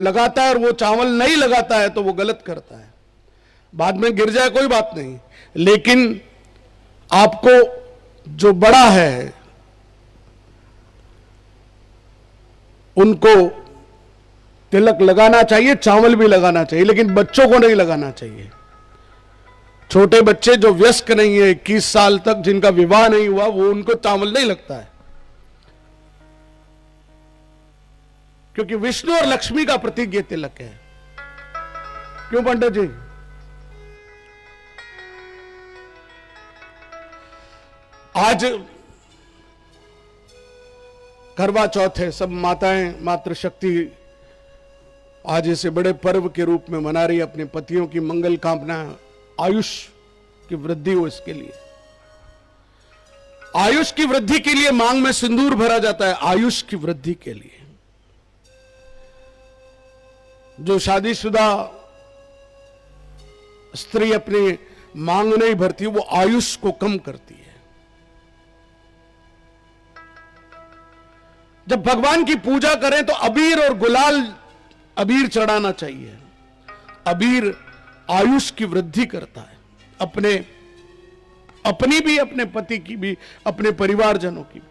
लगाता है और वो चावल नहीं लगाता है तो वो गलत करता है। बाद में गिर जाए कोई बात नहीं, लेकिन आपको जो बड़ा है उनको तिलक लगाना चाहिए, चावल भी लगाना चाहिए, लेकिन बच्चों को नहीं लगाना चाहिए। छोटे बच्चे जो वयस्क नहीं है, 21 साल तक जिनका विवाह नहीं हुआ, वो उनको चावल नहीं लगता है, क्योंकि विष्णु और लक्ष्मी का प्रतीक ये तिलक है। क्यों पंडित जी? आज करवा चौथ है, सब माताएं मातृशक्ति आज इसे बड़े पर्व के रूप में मना रही है, अपने पतियों की मंगल कामना, आयुष की वृद्धि हो इसके लिए। आयुष की वृद्धि के लिए मांग में सिंदूर भरा जाता है, आयुष की वृद्धि के लिए। जो शादीशुदा स्त्री अपनी मांग नहीं भरती, वो आयुष को कम करती है। जब भगवान की पूजा करें तो अबीर और गुलाल, अबीर चढ़ाना चाहिए। अबीर आयुष की वृद्धि करता है, अपनी भी, अपने पति की भी, अपने परिवारजनों की भी।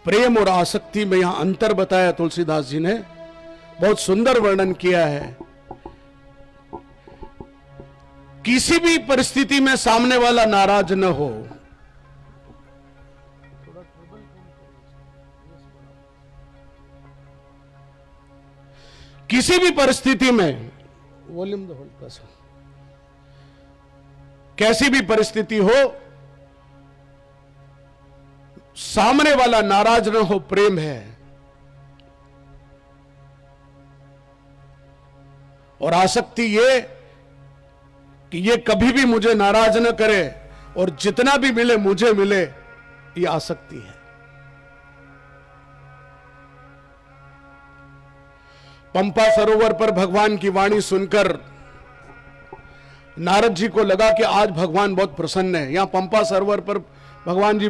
प्रेम और आसक्ति में यहां अंतर बताया तुलसीदास जी ने, बहुत सुंदर वर्णन किया है। किसी भी परिस्थिति में सामने वाला नाराज न हो। किसी भी परिस्थिति में, वॉल्यूम दो हल्का सा, कैसी भी परिस्थिति हो, सामने वाला नाराज न हो, प्रेम है। और आसक्ति ये कि ये कभी भी मुझे नाराज न करे और जितना भी मिले मुझे मिले, ये आसक्ति है। पंपा सरोवर पर भगवान की वाणी सुनकर नारद जी को लगा कि आज भगवान बहुत प्रसन्न है। यहां पंपा सरोवर पर भगवान जी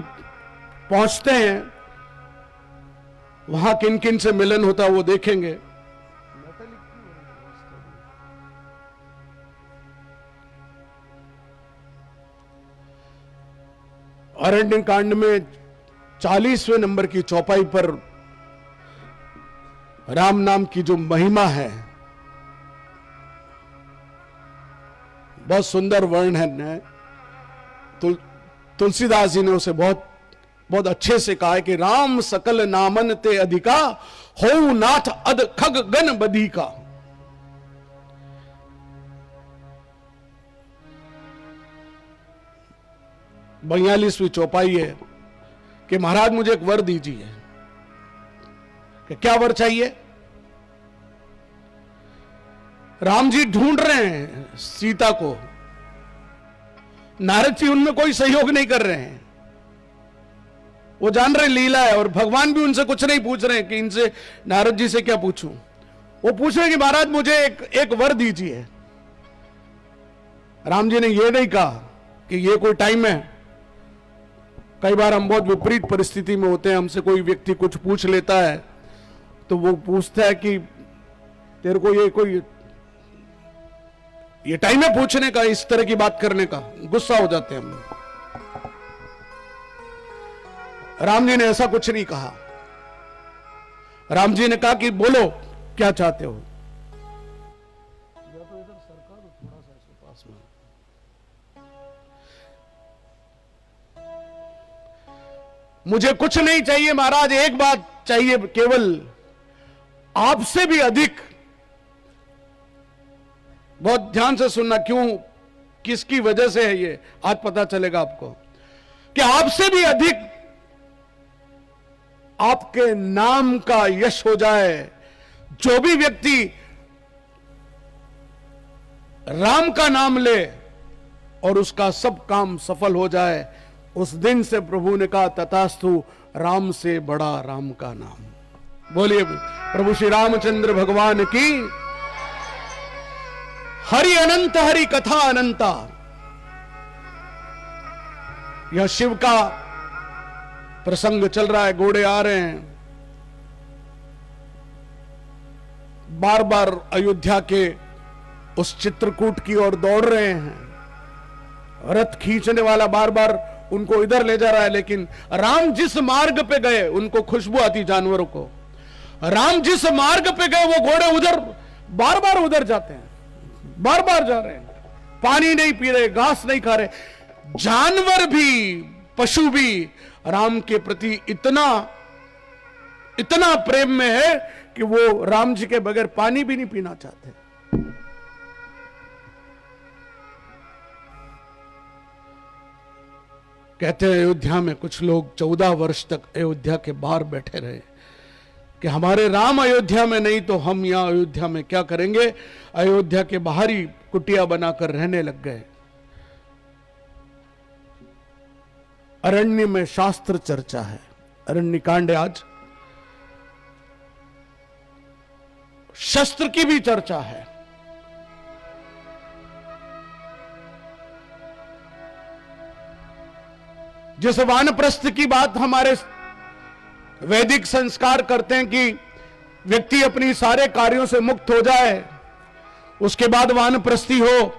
पहुंचते हैं, वहां किन किन से मिलन होता है वो देखेंगे। अरण्य कांड में 40वें नंबर की चौपाई पर राम नाम की जो महिमा है, बहुत सुंदर वर्णन है। तुलसीदास जी ने उसे बहुत बहुत अच्छे से कहा है कि राम सकल नामन ते अधिका, हो नाथ अद खग गन बधी का। बयालीसवीं चौपाई है कि महाराज मुझे एक वर दीजिए। कि क्या वर चाहिए? राम जी ढूंढ रहे हैं सीता को, नारद जी उनमें कोई सहयोग नहीं कर रहे हैं। वो जान रहे लीला है, और भगवान भी उनसे कुछ नहीं पूछ रहे हैं कि इनसे, नारद जी से क्या पूछूं। वो पूछ रहे हैं कि महाराज मुझे एक वर दीजिए। राम जी ने ये नहीं कहा कि ये कोई टाइम है। कई बार हम बहुत विपरीत परिस्थिति में होते हैं, हमसे कोई व्यक्ति कुछ पूछ लेता है तो वो पूछता है कि तेरे को ये टाइम है पूछने का, इस तरह की बात करने का। गुस्सा हो जाते हैं हम। राम जी ने ऐसा कुछ नहीं कहा। राम जी ने कहा कि बोलो क्या चाहते हो। या तो इधर सरकार थोड़ा सा इसके पास में। मुझे कुछ नहीं चाहिए महाराज, एक बात चाहिए केवल, आपसे भी अधिक। बहुत ध्यान से सुनना, क्यों, किसकी वजह से है ये, आज पता चलेगा आपको। कि आपसे भी अधिक आपके नाम का यश हो जाए। जो भी व्यक्ति राम का नाम ले और उसका सब काम सफल हो जाए, उस दिन से प्रभु ने कहा तथास्तु, राम से बड़ा राम का नाम। बोलिए प्रभु श्री रामचंद्र भगवान की। हरि अनंत, हरि कथा अनंता। यह शिव का प्रसंग चल रहा है, घोड़े आ रहे हैं, बार बार अयोध्या के उस चित्रकूट की ओर दौड़ रहे हैं। रथ खींचने वाला बार बार उनको इधर ले जा रहा है, लेकिन राम जिस मार्ग पे गए उनको खुशबू आती जानवरों को। राम जिस मार्ग पे गए वो घोड़े उधर बार बार उधर जाते हैं, बार बार जा रहे हैं, पानी नहीं पी रहे, घास नहीं खा रहे। जानवर भी, पशु भी राम के प्रति इतना इतना प्रेम में है कि वो राम जी के बगैर पानी भी नहीं पीना चाहते। कहते हैं अयोध्या में कुछ लोग 14 वर्ष तक अयोध्या के बाहर बैठे रहे कि हमारे राम अयोध्या में नहीं तो हम यहां अयोध्या में क्या करेंगे। अयोध्या के बाहर ही कुटिया बनाकर रहने लग गए। अरण्य में शास्त्र चर्चा है, अरण्य कांड आज शस्त्र की भी चर्चा है। जिस वानप्रस्थ की बात हमारे वैदिक संस्कार करते हैं कि व्यक्ति अपनी सारे कार्यों से मुक्त हो जाए, उसके बाद वानप्रस्थी हो,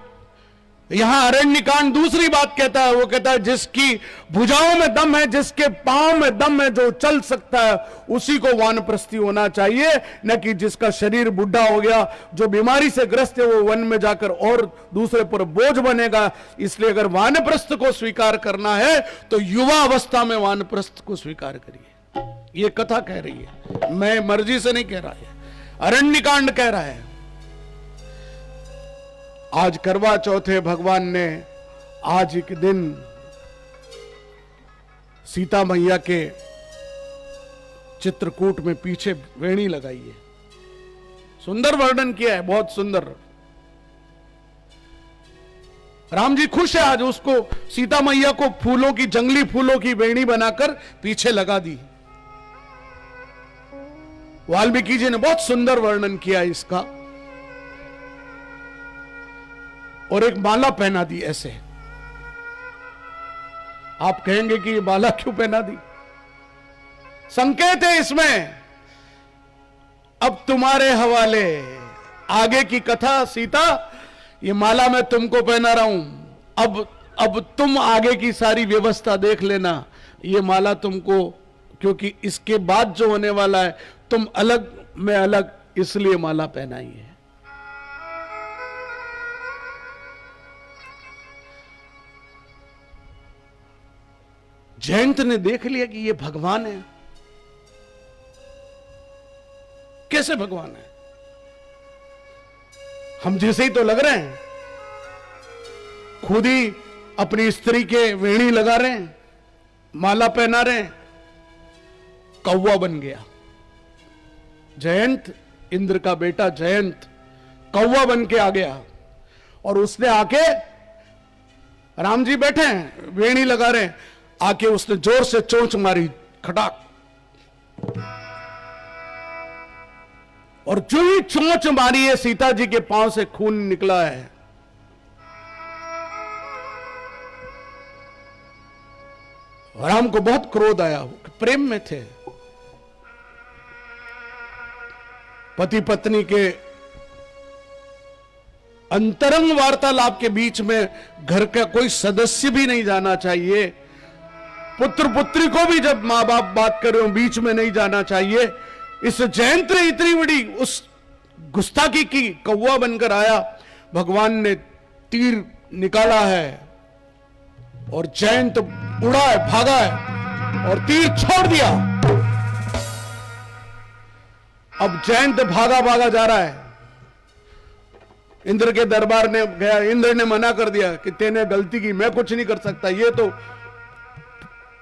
यहां अरण्यकांड दूसरी बात कहता है। वो कहता है जिसकी भुजाओं में दम है, जिसके पांव में दम है, जो चल सकता है, उसी को वानप्रस्थी होना चाहिए, न कि जिसका शरीर बुढ़ा हो गया, जो बीमारी से ग्रस्त है, वो वन में जाकर और दूसरे पर बोझ बनेगा। इसलिए अगर वानप्रस्थ को स्वीकार करना है तो युवा अवस्था में वानप्रस्थ को स्वीकार करिए। ये कथा कह रही है, मैं मर्जी से नहीं कह रहा है, अरण्यकांड कह रहा है। आज करवा चौथ है, भगवान ने आज एक दिन सीता मैया के चित्रकूट में पीछे वेणी लगाई है। सुंदर वर्णन किया है, बहुत सुंदर। राम जी खुश है आज, उसको सीता मैया को फूलों की, जंगली फूलों की वेणी बनाकर पीछे लगा दी। वाल्मीकि जी ने बहुत सुंदर वर्णन किया इसका, और एक माला पहना दी ऐसे। आप कहेंगे कि ये माला क्यों पहना दी? संकेत है इसमें, अब तुम्हारे हवाले आगे की कथा। सीता, ये माला मैं तुमको पहना रहा हूं, अब तुम आगे की सारी व्यवस्था देख लेना। ये माला तुमको, क्योंकि इसके बाद जो होने वाला है, तुम अलग मैं अलग, इसलिए माला पहनाई है। जयंत ने देख लिया कि ये भगवान है। कैसे भगवान है? हम जैसे ही तो लग रहे हैं, खुद ही अपनी स्त्री के वेणी लगा रहे हैं, माला पहना रहे हैं। कौवा बन गया जयंत, इंद्र का बेटा जयंत कौवा बन के आ गया, और उसने आके, राम जी बैठे हैं वेणी लगा रहे हैं, आके उसने जोर से चोंच मारी, खटाक, और जो ही चोंच मारी है, सीता जी के पांव से खून निकला है। राम को बहुत क्रोध आया, प्रेम में थे, पति पत्नी के अंतरंग वार्तालाप के बीच में घर का कोई सदस्य भी नहीं जाना चाहिए। पुत्र पुत्री को भी जब मां बाप बात कर रहे हो, बीच में नहीं जाना चाहिए। इस जयंत ने इतनी बड़ी उस गुस्ताखी की, कौवा बनकर आया, भगवान ने तीर निकाला है और जयंत उड़ा है, भागा है और तीर छोड़ दिया। अब जयंत भागा भागा जा रहा है, इंद्र के दरबार ने गया, इंद्र ने मना कर दिया कि तेने गलती की, मैं कुछ नहीं कर सकता, ये तो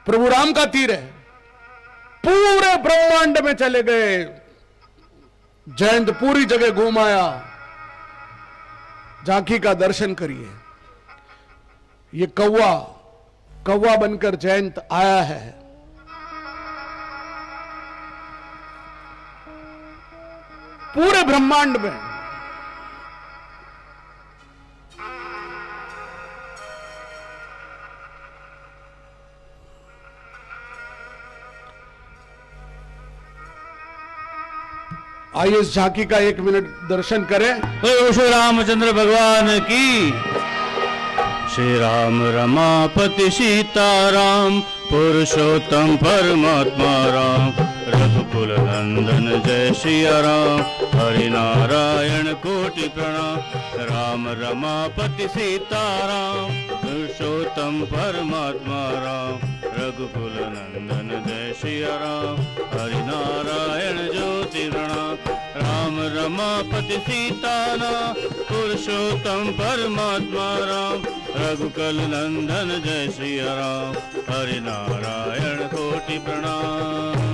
प्रभु राम का तीर है। पूरे ब्रह्मांड में चले गए, जयंत पूरी जगह घूम आया। झांकी का दर्शन करिए, ये कौवा बनकर जयंत आया है। पूरे ब्रह्मांड में आइए इस झांकी का 1 मिनट दर्शन करें। बोलो श्री रामचंद्र भगवान की। श्री राम रमापति सीताराम पुरुषोत्तम परमात्मा राम रघुकुल नंदन जय सिया राम हरि नारायण कोटि प्रणाम। राम रमापति सीताराम पुरुषोत्तम परमात्मा राम रघुकुल नंदन जय सिया राम हरि नारायण ज्योति प्रणाम। राम रमापति सीताराम पुरुषोत्तम परमात्मा राम रघुकुल नंदन जय सिया राम हरि नारायण कोटि प्रणाम।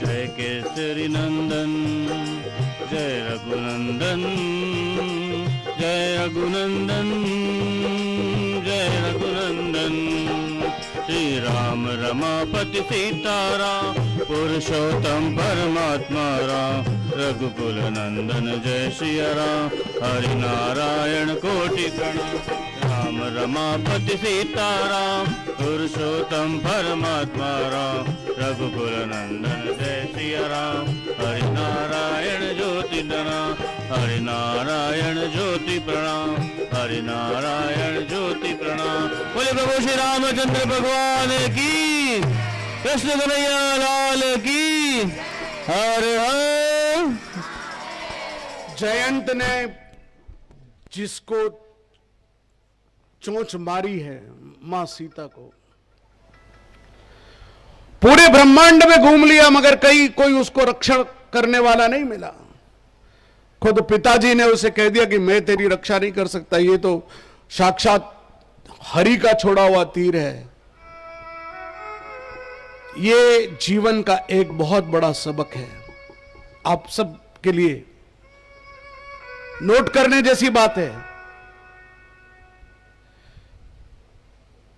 जय केसरी नंदन जय रघुनंदन जय रघुनंदन जय रघुनंदन। श्री राम रमापति सीताराम पुरुषोत्तम परमात्मा राम रघुकुल नंदन जय सिया राम हरि नारायण कोटि प्रणाम। राम रमापति सीताराम पुरुषोत्तम परमात्मा राम रघुकुल नंदन जय सिया राम हरि नारायण ज्योति प्रणाम हरि नारायण ज्योति प्रणाम हरि नारायण ज्योति प्रणाम। बोले प्रभु श्री रामचंद्र भगवान की। कृष्ण कन्हैया लाल की। हर हर। जयंत ने जिसको चोंच मारी है मां सीता को, पूरे ब्रह्मांड में घूम लिया मगर कहीं कोई उसको रक्षण करने वाला नहीं मिला। खुद पिताजी ने उसे कह दिया कि मैं तेरी रक्षा नहीं कर सकता, ये तो साक्षात हरि का छोड़ा हुआ तीर है। ये जीवन का एक बहुत बड़ा सबक है, आप सब के लिए नोट करने जैसी बात है।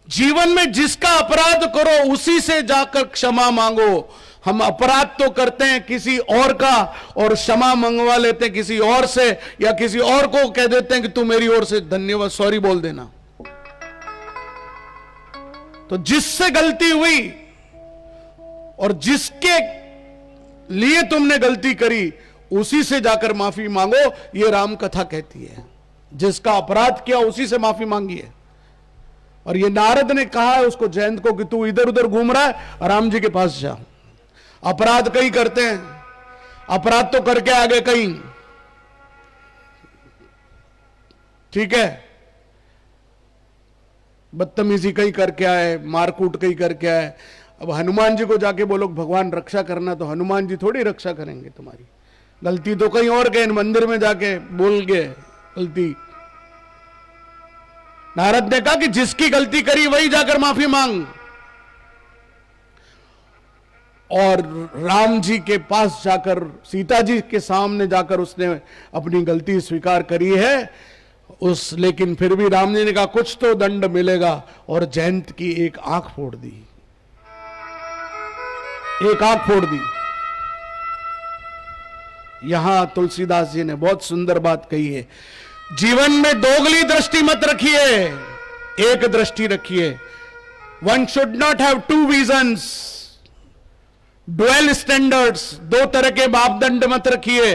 जीवन में जिसका अपराध करो उसी से जाकर क्षमा मांगो। हम अपराध तो करते हैं किसी और का और क्षमा मंगवा लेते हैं किसी और से, या किसी और को कह देते हैं कि तू मेरी ओर से धन्यवाद सॉरी बोल देना। तो जिससे गलती हुई और जिसके लिए तुमने गलती करी उसी से जाकर माफी मांगो, ये राम कथा कहती है। जिसका अपराध किया उसी से माफी मांगिए। और ये नारद ने कहा है उसको जयंत को कि तू इधर उधर घूम रहा है, राम जी के पास जा। अपराध कई करते हैं, अपराध तो करके आगे कहीं, ठीक है, बदतमीजी कहीं करके आए, मारकूट कहीं करके आए। अब हनुमान जी को जाके बोलो भगवान रक्षा करना, तो हनुमान जी थोड़ी रक्षा करेंगे तुम्हारी। गलती तो कहीं और गए, मंदिर में जाके बोल गए गलती। नारद ने कहा कि जिसकी गलती करी वही जाकर माफी मांग। और राम जी के पास जाकर, सीता जी के सामने जाकर उसने अपनी गलती स्वीकार करी है। लेकिन फिर भी राम जी ने कहा कुछ तो दंड मिलेगा, और जयंत की एक आंख फोड़ दी, एक आंख फोड़ दी। यहां तुलसीदास जी ने बहुत सुंदर बात कही है, जीवन में दोगली दृष्टि मत रखिए, एक दृष्टि रखिए। One should not have two visions, dual standards, दो तरह के मापदंड मत रखिए।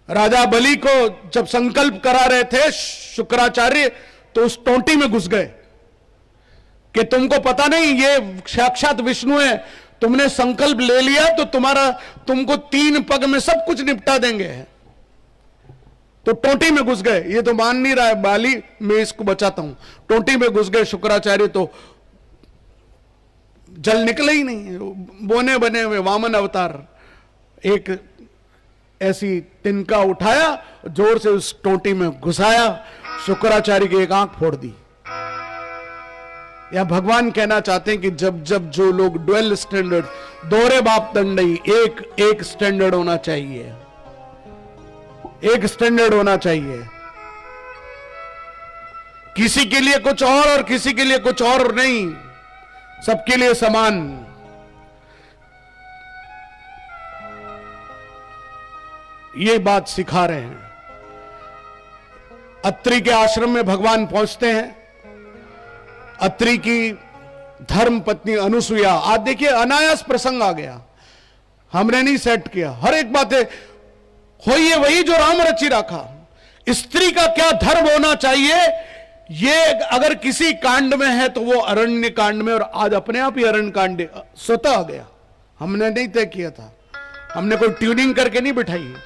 राजा बलि को जब संकल्प करा रहे थे शुक्राचार्य, तो उस टोंटी में घुस गए कि तुमको पता नहीं ये साक्षात विष्णु है, तुमने संकल्प ले लिया तो तुमको 3 पग में सब कुछ निपटा देंगे। तो टोंटी में घुस गए। ये तो मान नहीं रहा है बाली, मैं इसको बचाता हूं। टोंटी में घुस गए शुक्राचार्य, तो जल निकले ही नहीं। बोने बने हुए वामन अवतार, एक ऐसी तिनका उठाया, जोर से उस टोंटी में घुसाया, शुक्राचार्य की एक आंख फोड़ दी। या भगवान कहना चाहते हैं कि जब जब जो लोग डुअल स्टैंडर्ड, दोहरे मापदंड नहीं, एक स्टैंडर्ड होना चाहिए, एक स्टैंडर्ड होना चाहिए। किसी के लिए कुछ और किसी के लिए कुछ और नहीं, सबके लिए समान। ये बात सिखा रहे हैं। अत्रि के आश्रम में भगवान पहुंचते हैं। अत्रि की धर्म पत्नी अनुसुईया, आज देखिए अनायास प्रसंग आ गया, हमने नहीं सेट किया, हर एक बात है होइए वही जो राम रचि रखा। स्त्री का क्या धर्म होना चाहिए, ये अगर किसी कांड में है तो वो अरण्य कांड में, और आज अपने आप ही अरण्य कांड स्वतः आ गया, हमने नहीं तय किया था, हमने कोई ट्यूनिंग करके नहीं बिठाई है।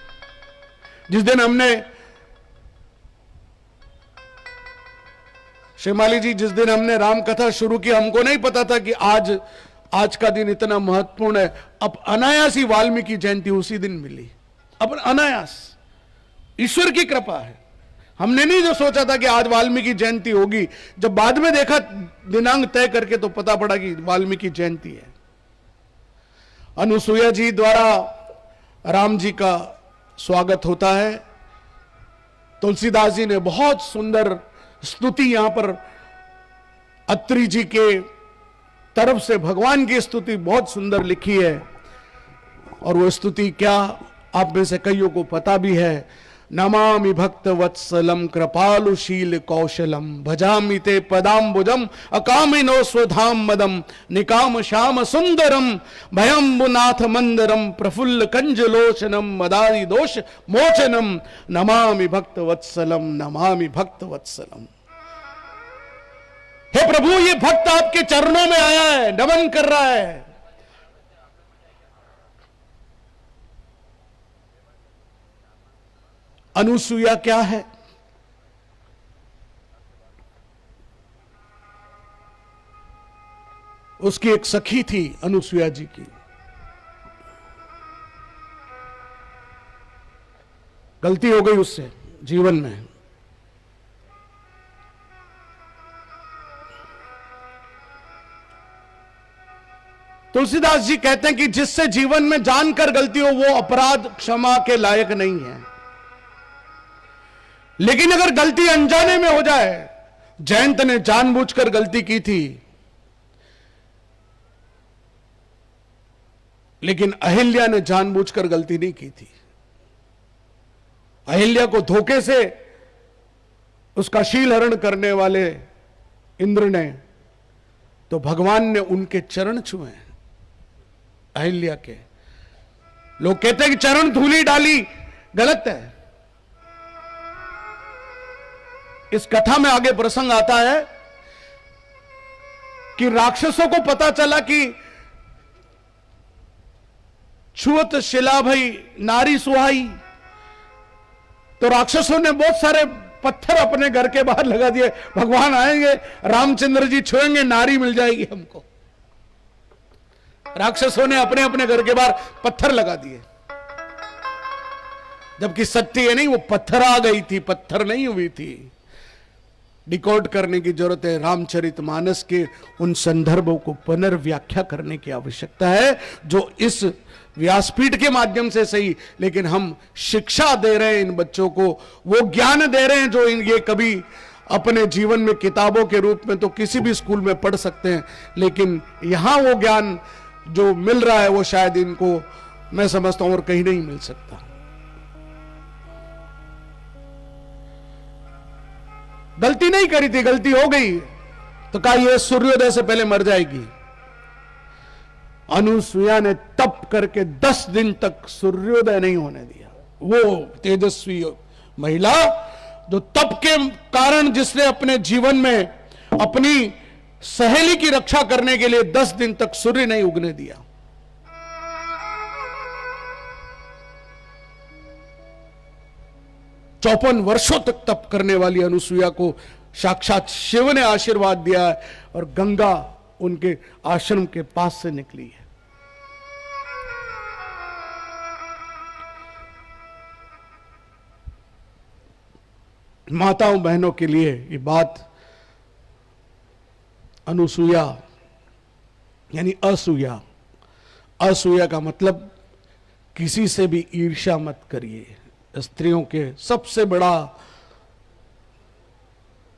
जिस दिन हमने शेमाली जी, जिस दिन हमने राम कथा शुरू की, हमको नहीं पता था कि आज का दिन इतना महत्वपूर्ण है। अब अनायास ही वाल्मीकि जयंती उसी दिन मिली, अब अनायास ईश्वर की कृपा है। हमने नहीं जो सोचा था कि आज वाल्मीकि जयंती होगी, जब बाद में देखा दिनांक तय करके तो पता पड़ा कि वाल्मीकि जयंती है। अनुसुईया जी द्वारा राम जी का स्वागत होता है। तुलसीदास जी ने बहुत सुंदर स्तुति यहां पर अत्रि जी के तरफ से भगवान की स्तुति बहुत सुंदर लिखी है। और वो स्तुति क्या, आप में से कईयों को पता भी है। नमामि भक्त वत्सलम कृपालुशील कौशलम भजामि ते पदाम्बुजम अकामिनो स्वधाम मदम निकाम श्याम सुंदरम भयंबुनाथ मंदरम प्रफुल्ल कंजलोचनम मदारी दोष मोचनम नमामि भक्त वत्सलम नमामि भक्त वत्सलम। हे प्रभु, ये भक्त आपके चरणों में आया है, नमन कर रहा है। अनुसुईया क्या है? उसकी एक सखी थी अनुसुईया जी की। गलती हो गई उससे जीवन में। तुलसीदास जी कहते हैं कि जिससे जीवन में जानकर गलती हो वो अपराध क्षमा के लायक नहीं है। लेकिन अगर गलती अनजाने में हो जाए, जयंत ने जानबूझकर गलती की थी, लेकिन अहिल्या ने जानबूझकर गलती नहीं की थी। अहिल्या को धोखे से उसका शील हरण करने वाले इंद्र ने, तो भगवान ने उनके चरण छुए अहिल्या के। लोग कहते हैं कि चरण धूली डाली, गलत है। इस कथा में आगे प्रसंग आता है कि राक्षसों को पता चला कि छुअत शिला भई नारी सुहाई, तो राक्षसों ने बहुत सारे पत्थर अपने घर के बाहर लगा दिए। भगवान आएंगे, रामचंद्र जी छुएंगे, नारी मिल जाएगी हमको। राक्षसों ने अपने अपने घर के बाहर पत्थर लगा दिए, जबकि सत्य ये नहीं, वो पत्थर आ गई थी, पत्थर नहीं हुई थी। डिकोड करने की जरूरत है। रामचरितमानस के उन संदर्भों को पुनर्व्याख्या करने की आवश्यकता है, जो इस व्यासपीठ के माध्यम से सही, लेकिन हम शिक्षा दे रहे हैं इन बच्चों को, वो ज्ञान दे रहे हैं जो ये कभी अपने जीवन में किताबों के रूप में तो किसी भी स्कूल में पढ़ सकते हैं, लेकिन यहां वो ज्ञान जो मिल रहा है वो शायद इनको, मैं समझता हूं, और कहीं नहीं मिल सकता। गलती नहीं करी थी, गलती हो गई तो कहा ये सूर्योदय से पहले मर जाएगी। अनुसुईया ने तप करके 10 दिन तक सूर्योदय नहीं होने दिया। वो तेजस्वी महिला जो तप के कारण, जिसने अपने जीवन में अपनी सहेली की रक्षा करने के लिए 10 दिन तक सूर्य नहीं उगने दिया। चौपन वर्षों तक तप करने वाली अनुसुईया को साक्षात शिव ने आशीर्वाद दिया है, और गंगा उनके आश्रम के पास से निकली है। माताओं बहनों के लिए ये बात, अनुसुईया यानी असूया। असूया का मतलब किसी से भी ईर्ष्या मत करिए। स्त्रियों के सबसे बड़ा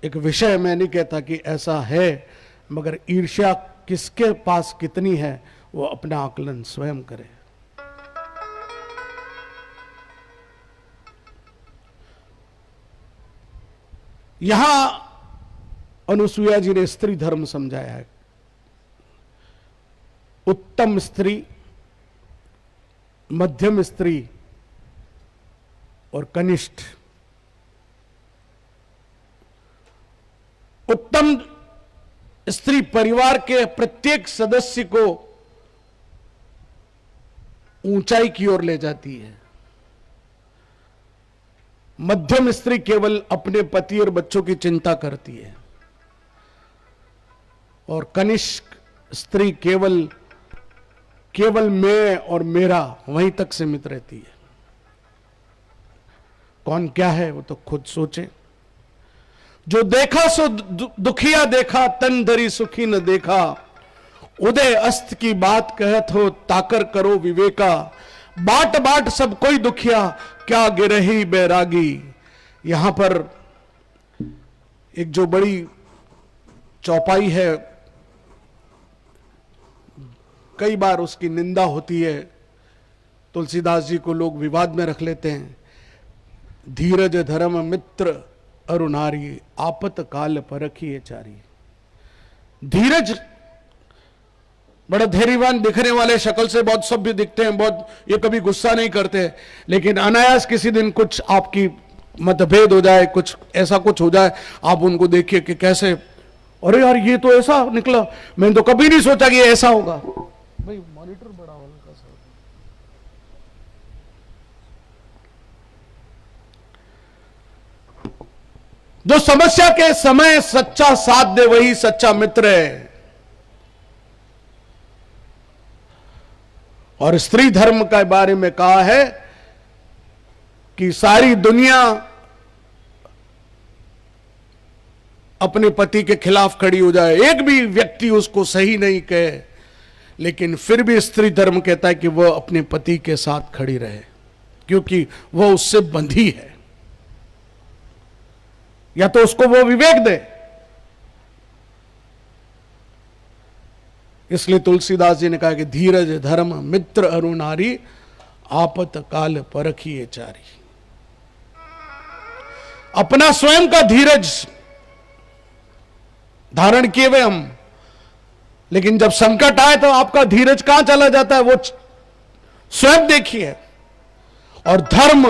एक विषय, मैं नहीं कहता कि ऐसा है, मगर ईर्ष्या किसके पास कितनी है वो अपना आकलन स्वयं करे। यहां अनुसुईया जी ने स्त्री धर्म समझाया है। उत्तम स्त्री, मध्यम स्त्री और कनिष्ठ। उत्तम स्त्री परिवार के प्रत्येक सदस्य को ऊंचाई की ओर ले जाती है। मध्यम स्त्री केवल अपने पति और बच्चों की चिंता करती है और कनिष्ठ स्त्री केवल मैं और मेरा वहीं तक सीमित रहती है। कौन क्या है वो तो खुद सोचे। जो देखा सो दुखिया देखा, तन धरी सुखी न देखा। उदय अस्त की बात कहत हो, ताकर करो विवेका। बाट बाट सब कोई दुखिया, क्या गिरही बैरागी। यहां पर एक जो बड़ी चौपाई है, कई बार उसकी निंदा होती है। तुलसीदास जी को लोग विवाद में रख लेते हैं। धीरज धर्म मित्र अरु नारी, आपत काल परखिए चारी। धीरज, बड़ा धैर्यवान दिखने वाले, शक्ल से बहुत सभ्य दिखते हैं, बहुत, ये कभी गुस्सा नहीं करते, लेकिन अनायास किसी दिन कुछ आपकी मतभेद हो जाए, कुछ ऐसा कुछ हो जाए, आप उनको देखिए कि कैसे, अरे यार ये तो ऐसा निकला, मैंने तो कभी नहीं सोचा कि ये ऐसा होगा। भाई मॉनिटर बड़ा हल्का सा। जो समस्या के समय सच्चा साथ दे वही सच्चा मित्र है। और स्त्री धर्म के बारे में कहा है कि सारी दुनिया अपने पति के खिलाफ खड़ी हो जाए, एक भी व्यक्ति उसको सही नहीं कहे, लेकिन फिर भी स्त्री धर्म कहता है कि वह अपने पति के साथ खड़ी रहे, क्योंकि वह उससे बंधी है। या तो उसको वो विवेक दे। इसलिए तुलसीदास जी ने कहा कि धीरज धर्म मित्र अरु नारी, आपत काल परखिए चारी। अपना स्वयं का धीरज धारण किए हुए हम, लेकिन जब संकट आए तो आपका धीरज कहां चला जाता है, वो स्वयं देखिए। और धर्म,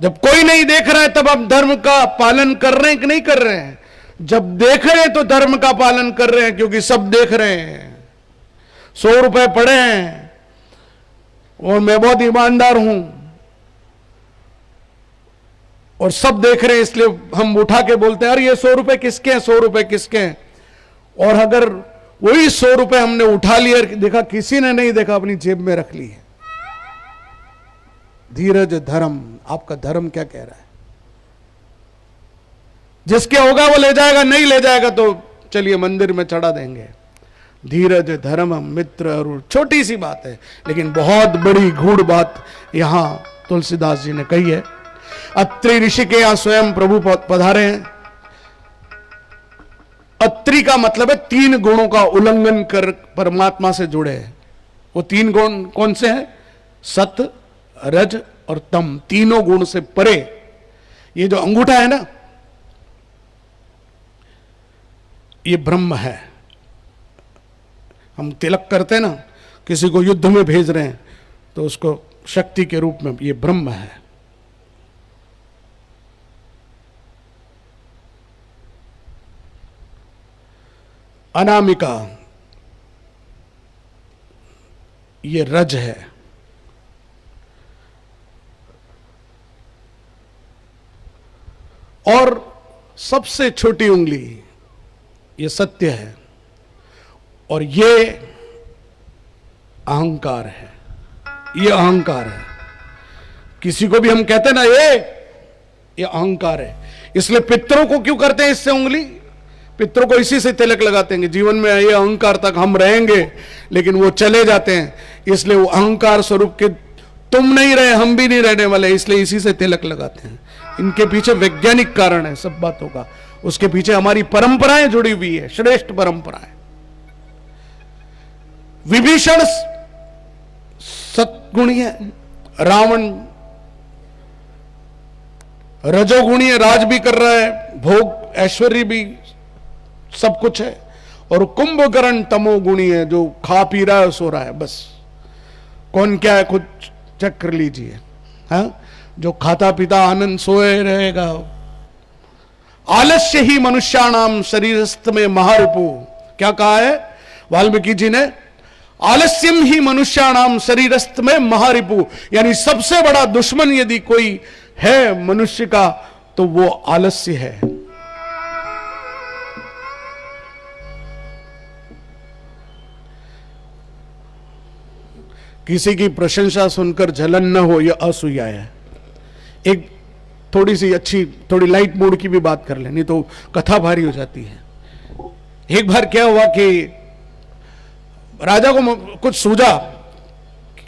जब कोई नहीं देख रहा है तब आप धर्म का पालन कर रहे हैं कि नहीं कर रहे हैं। जब देख रहे हैं तो धर्म का पालन कर रहे हैं, क्योंकि सब देख रहे हैं। 100 रुपए पड़े हैं और मैं बहुत ईमानदार हूं और सब देख रहे हैं, इसलिए हम उठा के बोलते हैं अरे ये 100 रुपए किसके हैं, 100 रुपए किसके हैं। और अगर वही 100 रुपए हमने उठा लिया, देखा किसी ने नहीं देखा, अपनी जेब में रख ली है। धीरज धर्म, आपका धर्म क्या कह रहा है। जिसके होगा वो ले जाएगा, नहीं ले जाएगा तो चलिए मंदिर में चढ़ा देंगे। धीरज धर्म मित्र और, छोटी सी बात है लेकिन बहुत बड़ी गूढ़ बात यहां तुलसीदास जी ने कही है। अत्रि ऋषि के यहां स्वयं प्रभु पधारे हैं। अत्रि का मतलब है 3 गुणों का उल्लंघन कर परमात्मा से जुड़े हैं। वो 3 गुण कौन से हैं? सत, रज और तम, तीनों गुण से परे। ये जो अंगूठा है ना, ये ब्रह्म है। हम तिलक करते हैं ना, किसी को युद्ध में भेज रहे हैं तो उसको शक्ति के रूप में, ये ब्रह्म है। अनामिका, ये रज है। और सबसे छोटी उंगली ये सत्य है, और ये अहंकार है। ये अहंकार है। किसी को भी हम कहते हैं ना ये अहंकार है। इसलिए पितरों को क्यों करते हैं इससे उंगली? पितरों को इसी से तिलक लगाते हैं कि जीवन में ये अहंकार तक हम रहेंगे, लेकिन वो चले जाते हैं। इसलिए वो अहंकार स्वरूप के तुम नहीं रहे, हम भी नहीं रहने वाले, इसलिए इसी से तिलक लगाते हैं। इनके पीछे वैज्ञानिक कारण है सब बातों का। उसके पीछे हमारी परंपराएं जुड़ी हुई है, श्रेष्ठ परंपराएं। विभीषण सद्गुणी है, रावण रजोगुणी राज भी कर रहा है, भोग ऐश्वर्य भी सब कुछ है, और कुंभकर्ण तमोगुणी है, जो खा पी रहा है, सो रहा है, बस। कौन क्या है खुद चेक कर लीजिए। हाँ, जो खाता पीता आनंद सोए रहेगा। आलस्य ही मनुष्याणाम शरीरस्थ में महारिपु, क्या कहा है वाल्मीकि जी ने? आलस्यम ही मनुष्याणाम शरीरस्थ में महारिपु, यानी सबसे बड़ा दुश्मन यदि कोई है मनुष्य का तो वो आलस्य है। किसी की प्रशंसा सुनकर जलन न हो, यह असूया है। एक थोड़ी सी अच्छी, थोड़ी लाइट मूड की भी बात कर ले, नहीं तो कथा भारी हो जाती है। एक बार क्या हुआ कि राजा को कुछ सूझा,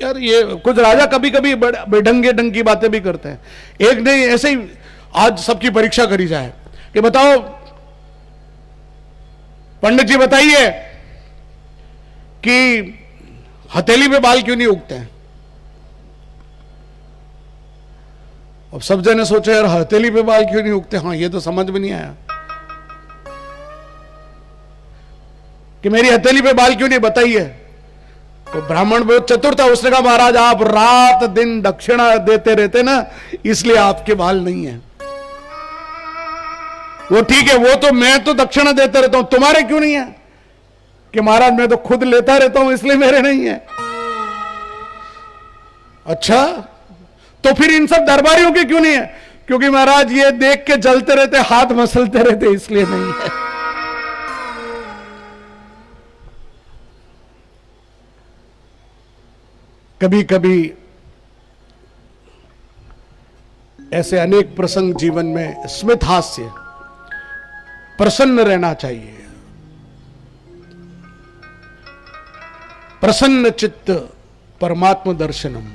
यार ये कुछ राजा कभी कभी बेढंगे ढंग की बातें भी करते हैं। एक ने ऐसे ही आज सबकी परीक्षा करी जाए कि बताओ पंडित जी बताइए कि हथेली पे बाल क्यों नहीं उगते हैं? अब सब जने सोचे यार हथेली पे बाल क्यों नहीं उगते, हाँ ये तो समझ में नहीं आया कि मेरी हथेली पे बाल क्यों नहीं, बताइए। तो ब्राह्मण बहुत चतुर था, उसने कहा महाराज आप रात दिन दक्षिणा देते रहते ना, इसलिए आपके बाल नहीं है। वो ठीक है, वो तो मैं तो दक्षिणा देता रहता हूं, तुम्हारे क्यों नहीं है? कि महाराज मैं तो खुद लेता रहता हूं इसलिए मेरे नहीं है। अच्छा, तो फिर इन सब दरबारियों के क्यों नहीं है? क्योंकि महाराज ये देख के जलते रहते, हाथ मसलते रहते, इसलिए नहीं है। कभी कभी ऐसे अनेक प्रसंग जीवन में स्मित हास्य, प्रसन्न रहना चाहिए। प्रसन्न चित्त परमात्मा दर्शनम,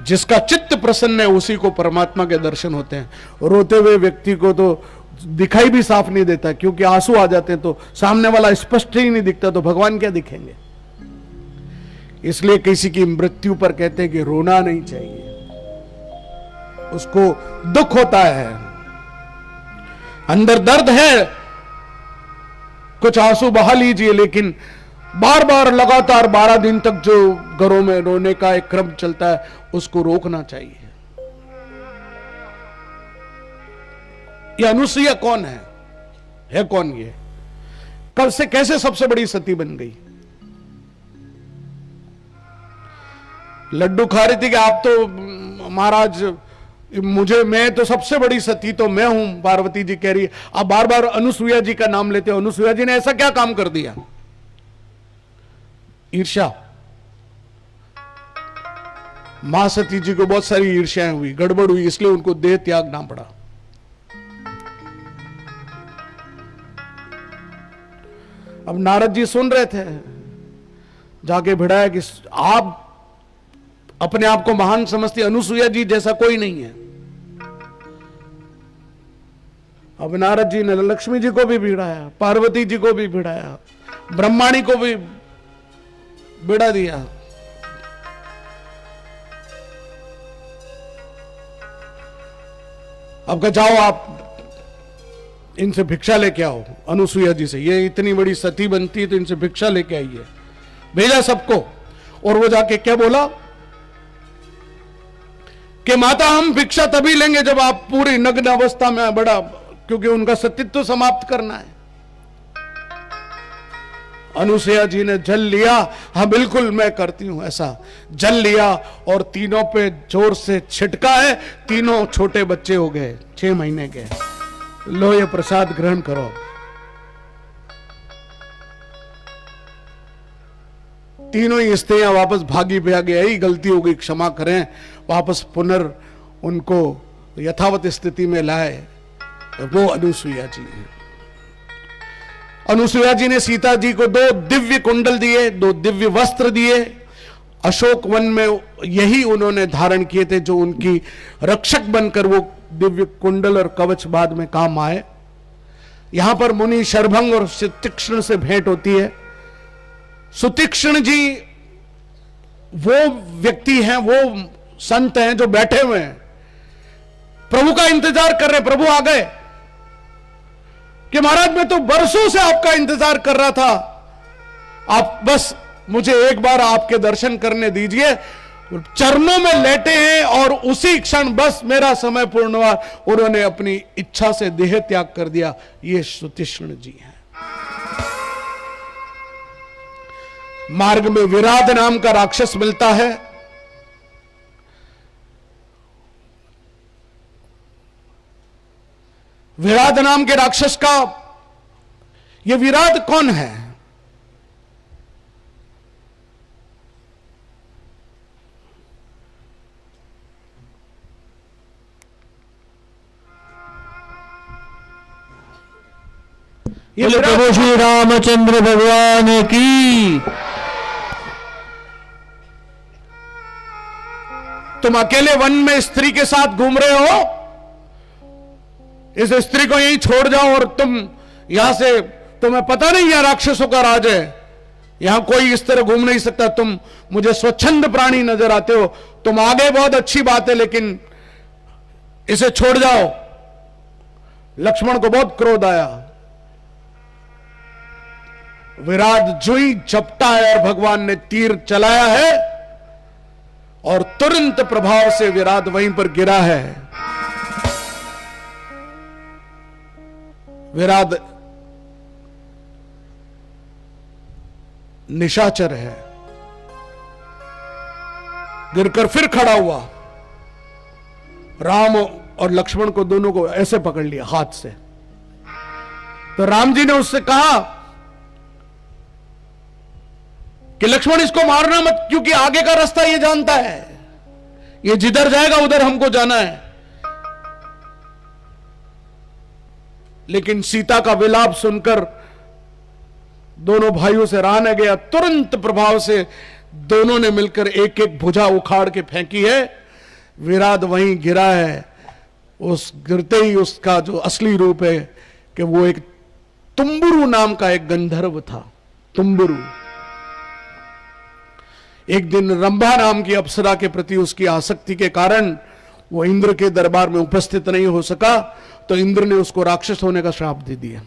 जिसका चित्त प्रसन्न है उसी को परमात्मा के दर्शन होते हैं। रोते हुए व्यक्ति को तो दिखाई भी साफ नहीं देता, क्योंकि आंसू आ जाते हैं तो सामने वाला स्पष्ट ही नहीं दिखता, तो भगवान क्या दिखेंगे? इसलिए किसी की मृत्यु पर कहते हैं कि रोना नहीं चाहिए, उसको दुख होता है, अंदर दर्द है, कुछ आंसू बहा लीजिए, लेकिन बार बार लगातार 12 दिन तक जो घरों में रोने का एक क्रम चलता है उसको रोकना चाहिए। ये अनुसुईया कौन है कौन? ये कब से कैसे सबसे बड़ी सती बन गई? लड्डू खा रही थी कि आप तो महाराज मैं तो सबसे बड़ी सती तो मैं हूं, पार्वती जी कह रही है। आप बार बार अनुसुईया जी का नाम लेते हो, अनुसुईया जी ने ऐसा क्या काम कर दिया? ईर्ष्या। मां सती जी को बहुत सारी ईर्ष्याएं हुई, गड़बड़ हुई, इसलिए उनको देह त्यागना पड़ा। अब नारद जी सुन रहे थे, जाके भिड़ाया कि आप अपने आप को महान समझती, अनुसुईया जी जैसा कोई नहीं है। अब नारद जी ने लक्ष्मी जी को भी भिड़ाया, पार्वती जी को भी भिड़ाया, ब्रह्माणी को भी बिड़ा दिया। अब कहा जाओ आप इनसे भिक्षा लेके आओ, अनुसुईया जी से, ये इतनी बड़ी सती बनती है तो इनसे भिक्षा लेके आइए। भेजा सबको, और वो जाके क्या बोला कि माता हम भिक्षा तभी लेंगे जब आप पूरी नग्न अवस्था में बड़ा, क्योंकि उनका सतीत्व समाप्त करना है। अनुसुईया जी ने जल लिया, हाँ बिल्कुल मैं करती हूं ऐसा। जल लिया और तीनों पे जोर से छिटका है, तीनों छोटे बच्चे हो गए 6 महीने के। लो ये प्रसाद ग्रहण करो। तीनों ही स्त्रियां वापस भागी भागी आई, गलती हो गई क्षमा करें, वापस पुनर् उनको यथावत स्थिति में लाए। वो अनुसुईया जी है। अनुसुईया जी ने सीता जी को 2 दिव्य कुंडल दिए, 2 दिव्य वस्त्र दिए। अशोक वन में यही उन्होंने धारण किए थे, जो उनकी रक्षक बनकर वो दिव्य कुंडल और कवच बाद में काम आए। यहां पर मुनि शरभंग और सुतीक्ष्ण से भेंट होती है। सुतीक्ष्ण जी वो व्यक्ति हैं, वो संत हैं जो बैठे हुए हैं, प्रभु का इंतजार कर रहे, प्रभु आ गए कि महाराज मैं तो बरसों से आपका इंतजार कर रहा था, आप बस मुझे एक बार आपके दर्शन करने दीजिए। चरणों में लेटे हैं और उसी क्षण बस मेरा समय पूर्ण हुआ, उन्होंने अपनी इच्छा से देह त्याग कर दिया। ये सुतीक्ष्ण जी हैं। मार्ग में विराध नाम का राक्षस मिलता है। विराध नाम के राक्षस का, यह विराध कौन है? ये प्रभु श्री रामचंद्र भगवान की। तुम अकेले वन में स्त्री के साथ घूम रहे हो, इस स्त्री को यहीं छोड़ जाओ और तुम यहां से, तुम्हें पता नहीं यह राक्षसों का राज है, यहां कोई इस तरह घूम नहीं सकता, तुम मुझे स्वच्छंद प्राणी नजर आते हो, तुम आगे बहुत अच्छी बात है लेकिन इसे छोड़ जाओ। लक्ष्मण को बहुत क्रोध आया। विराट जो ही झपटा है और भगवान ने तीर चलाया है और तुरंत प्रभाव से विराट वहीं पर गिरा है। विराट निशाचर है, गिरकर फिर खड़ा हुआ। राम और लक्ष्मण को दोनों को ऐसे पकड़ लिया हाथ से। तो राम जी ने उससे कहा कि लक्ष्मण इसको मारना मत, क्योंकि आगे का रास्ता ये जानता है, ये जिधर जाएगा उधर हमको जाना है। लेकिन सीता का विलाप सुनकर दोनों भाइयों से रहा न गया। तुरंत प्रभाव से दोनों ने मिलकर एक एक भुजा उखाड़ के फेंकी है। विराट वहीं गिरा है। उस गिरते ही उसका जो असली रूप है कि वो एक तुम्बुरु नाम का एक गंधर्व था। तुम्बुरु एक दिन रंभा नाम की अप्सरा के प्रति उसकी आसक्ति के कारण वो इंद्र के दरबार में उपस्थित नहीं हो सका, तो इंद्र ने उसको राक्षस होने का श्राप दे दिया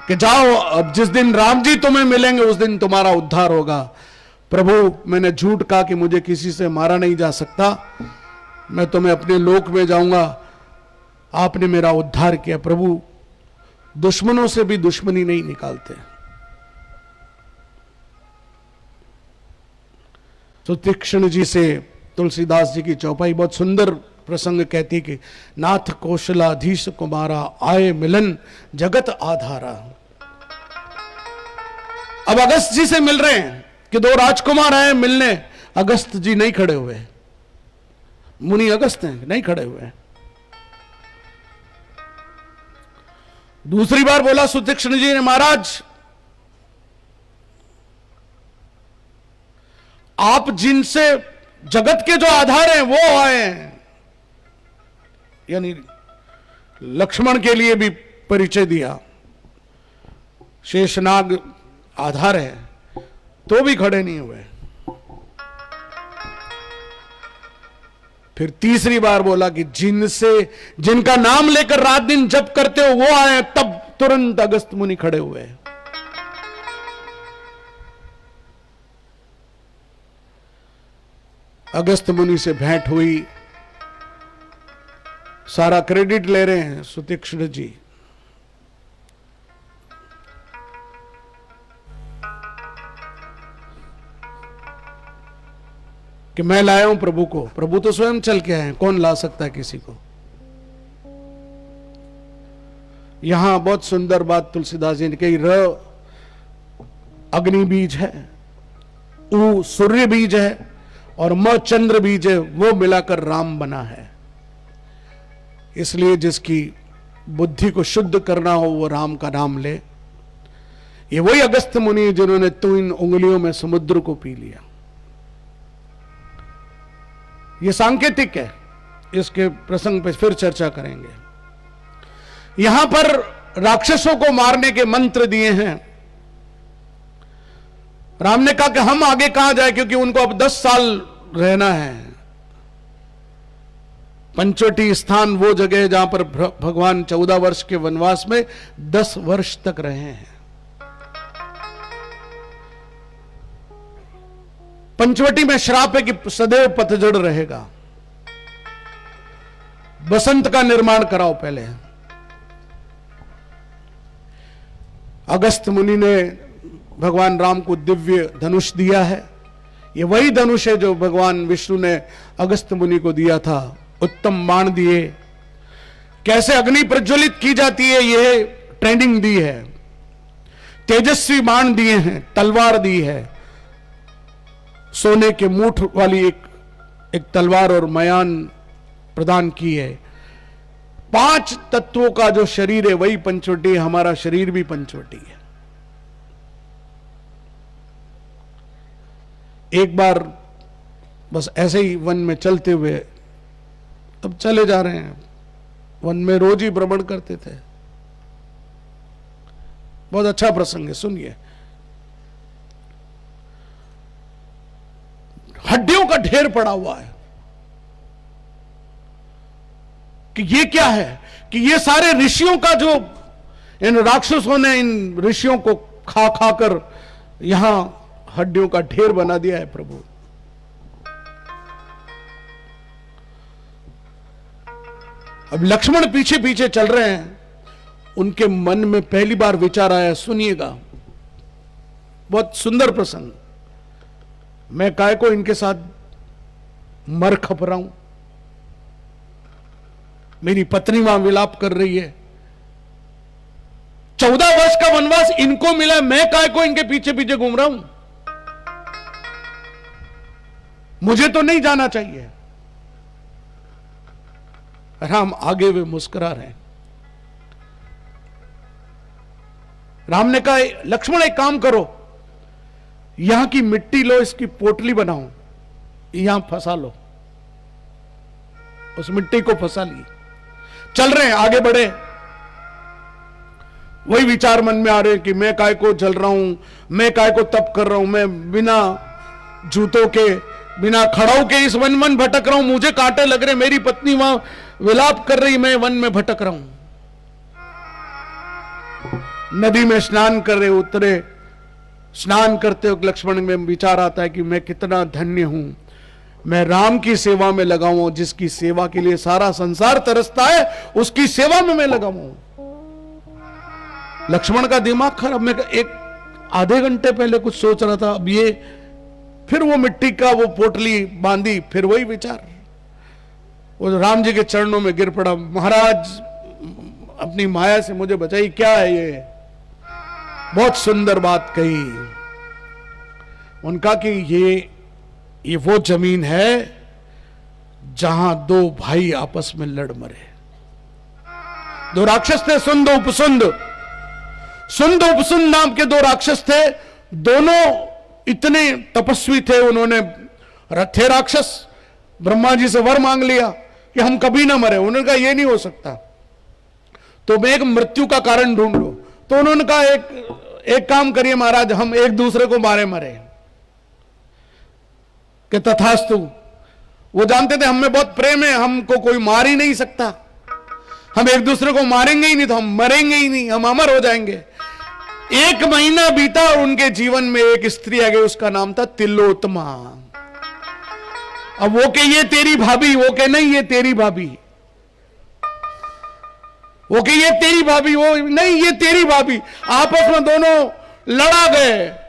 कि जाओ, अब जिस दिन राम जी तुम्हें मिलेंगे उस दिन तुम्हारा उद्धार होगा। प्रभु, मैंने झूठ कहा कि मुझे किसी से मारा नहीं जा सकता, मैं तुम्हें अपने लोक में जाऊंगा, आपने मेरा उद्धार किया। प्रभु दुश्मनों से भी दुश्मनी नहीं निकालते। तो तीक्ष्ण जी से तुलसीदास जी की चौपाई बहुत सुंदर प्रसंग कहती कि नाथ कौशलाधीश कुमारा आए मिलन जगत आधारा। अब अगस्त जी से मिल रहे हैं कि दो राजकुमार आए मिलने, अगस्त जी नहीं खड़े हुए, मुनि अगस्त हैं, नहीं खड़े हुए। दूसरी बार बोला सुतीक्ष्ण जी ने, महाराज आप जिनसे जगत के जो आधार हैं वो आए हैं, यानी लक्ष्मण के लिए भी परिचय दिया। शेषनाग आधार है तो भी खड़े नहीं हुए। फिर तीसरी बार बोला कि जिनका नाम लेकर रात दिन जप करते हो वो आए, तब तुरंत अगस्त मुनि खड़े हुए। अगस्त मुनि से भेंट हुई, सारा क्रेडिट ले रहे हैं सुतीक्ष्ण जी। कि मैं लाया हूं प्रभु को, प्रभु तो स्वयं चल के आए हैं, कौन ला सकता है किसी को। यहां बहुत सुंदर बात तुलसीदास जी ने कही, र अग्नि बीज है, उ सूर्य बीज है और म चंद्र बीज है, वो मिलाकर राम बना है। इसलिए जिसकी बुद्धि को शुद्ध करना हो वो राम का नाम ले। ये वही अगस्त मुनि जिन्होंने तू इन उंगलियों में समुद्र को पी लिया। ये सांकेतिक है, इसके प्रसंग पे फिर चर्चा करेंगे। यहां पर राक्षसों को मारने के मंत्र दिए हैं। राम ने कहा कि हम आगे कहां जाए, क्योंकि उनको अब 10 साल रहना है। पंचवटी स्थान वो जगह है जहां पर भगवान 14 वर्ष के वनवास में 10 वर्ष तक रहे हैं। पंचवटी में श्राप है कि सदैव पतझड़ रहेगा। बसंत का निर्माण कराओ पहले। अगस्त मुनि ने भगवान राम को दिव्य धनुष दिया है। ये वही धनुष है जो भगवान विष्णु ने अगस्त मुनि को दिया था। उत्तम बाण दिए, कैसे अग्नि प्रज्वलित की जाती है यह ट्रेनिंग दी है। तेजस्वी बाण दिए हैं, तलवार दी है, सोने के मूठ वाली एक तलवार और मयान प्रदान की है। 5 तत्वों का जो शरीर है वही पंचवटी है। हमारा शरीर भी पंचवटी है। एक बार बस ऐसे ही वन में चलते हुए, अब चले जा रहे हैं, वन में रोज ही भ्रमण करते थे। बहुत अच्छा प्रसंग है, सुनिए। हड्डियों का ढेर पड़ा हुआ है कि ये क्या है, कि ये सारे ऋषियों का जो इन राक्षसों ने इन ऋषियों को खा खाकर यहां हड्डियों का ढेर बना दिया है। प्रभु अब लक्ष्मण पीछे पीछे चल रहे हैं। उनके मन में पहली बार विचार आया, सुनिएगा, बहुत सुंदर प्रसंग। मैं काय को इनके साथ मर खप रहा हूं, मेरी पत्नी वहां विलाप कर रही है। 14 वर्ष का वनवास इनको मिला, मैं काय को इनके पीछे पीछे घूम रहा हूं। मुझे तो नहीं जाना चाहिए। राम आगे वे मुस्कुरा रहे हैं। राम ने कहा, लक्ष्मण एक काम करो, यहां की मिट्टी लो, इसकी पोटली बनाओ, यहां फंसा लो। उस मिट्टी को फंसा ली। चल रहे हैं, आगे बढ़े। वही विचार मन में आ रहे हैं कि मैं काय को जल रहा हूं, मैं काय को तप कर रहा हूं, मैं बिना जूतों के, बिना खड़ाऊ के इस वन वन भटक रहा हूं, मुझे कांटे लग रहे, मेरी पत्नी वहां विलाप कर रही, मैं वन में भटक रहा हूं। नदी में स्नान कर रहे उतरे। स्नान करते वक्त लक्ष्मण में विचार आता है कि मैं कितना धन्य हूं, मैं राम की सेवा में लगा हूं, जिसकी सेवा के लिए सारा संसार तरसता है, उसकी सेवा में मैं लगा हूं। लक्ष्मण का दिमाग खराब। मैं एक आधे घंटे पहले कुछ सोच रहा था, अब ये फिर वो मिट्टी का वो पोटली बांधी, फिर वही विचार। वो राम जी के चरणों में गिर पड़ा, महाराज अपनी माया से मुझे बचाई। क्या है ये? बहुत सुंदर बात कही। उनका कि ये वो जमीन है जहां 2 भाई आपस में लड़ मरे। 2 राक्षस थे, सुंद उपसुंद। सुंद उपसुंद नाम के 2 राक्षस थे। दोनों इतने तपस्वी थे, उन्होंने थे राक्षस, ब्रह्मा जी से वर मांग लिया कि हम कभी ना मरे। उन्होंने कहा ये नहीं हो सकता, तो मैं एक मृत्यु का कारण ढूंढ लो। तो उन्होंने कहा एक काम करिए महाराज, हम एक दूसरे को मारे मरे। कि तथास्तु। वो जानते थे हम में बहुत प्रेम है, हमको कोई मार ही नहीं सकता, हम एक दूसरे को मारेंगे ही नहीं तो हम मरेंगे ही नहीं, हम अमर हो जाएंगे। 1 महीना बीता और उनके जीवन में एक स्त्री आ गई, उसका नाम था तिलोत्तमा। अब वो के ये तेरी भाभी, वो के नहीं ये तेरी भाभी, वो के ये तेरी भाभी, वो नहीं ये तेरी भाभी। आपस में दोनों लड़ा गए,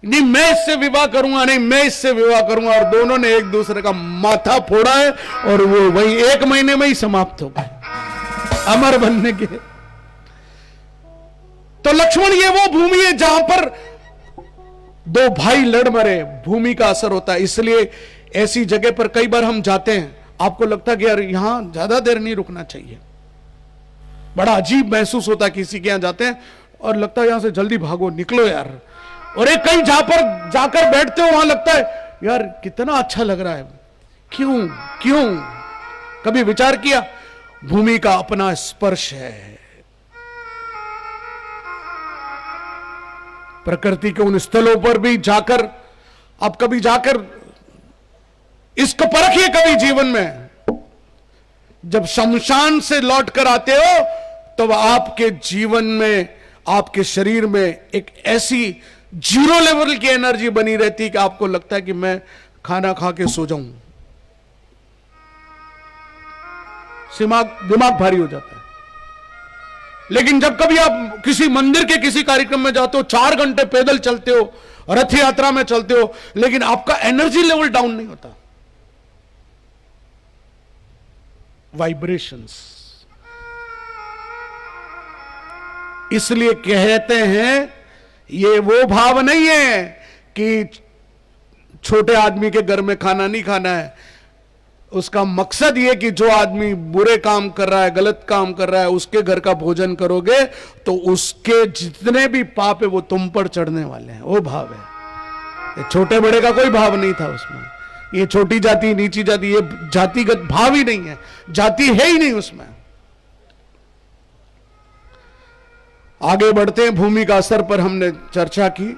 नहीं मैं इससे विवाह करूंगा, नहीं मैं इससे विवाह करूंगा। और दोनों ने एक दूसरे का माथा फोड़ा है और वो वही 1 महीने में ही समाप्त हो गए, अमर बनने के। तो लक्ष्मण ये वो भूमि है जहां पर 2 भाई लड़ मरे, भूमि का असर होता है। इसलिए ऐसी जगह पर कई बार हम जाते हैं, आपको लगता है कि यार यहां ज्यादा देर नहीं रुकना चाहिए, बड़ा अजीब महसूस होता है। किसी के यहां जाते हैं और लगता है यहां से जल्दी भागो, निकलो यार। और एक कहीं जहां पर जाकर बैठते हो वहां लगता है यार कितना अच्छा लग रहा है, क्यों? कभी विचार किया? भूमि का अपना स्पर्श है। प्रकृति के उन स्थलों पर भी जाकर, आप कभी जाकर इसको परखिए कभी जीवन में जब शमशान से लौट कर आते हो तब आपके जीवन में, आपके शरीर में एक ऐसी जीरो लेवल की एनर्जी बनी रहती कि आपको लगता है कि मैं खाना खा के सो जाऊं। दिमाग भारी हो जाता है। लेकिन जब कभी आप किसी मंदिर के किसी कार्यक्रम में जाते हो, 4 घंटे पैदल चलते हो, रथ यात्रा में चलते हो, लेकिन आपका एनर्जी लेवल डाउन नहीं होता। वाइब्रेशंस। इसलिए कहते हैं ये वो भाव नहीं है कि छोटे आदमी के घर में खाना नहीं खाना है। उसका मकसद ये कि जो आदमी बुरे काम कर रहा है, गलत काम कर रहा है, उसके घर का भोजन करोगे तो उसके जितने भी पाप है वो तुम पर चढ़ने वाले हैं। वो भाव है। ये छोटे बड़े का कोई भाव नहीं था उसमें। ये छोटी जाति, नीची जाति, ये जातिगत भाव ही नहीं है, जाति है ही नहीं उसमें। आगे बढ़ते हैं। भूमि का असर पर हमने चर्चा की।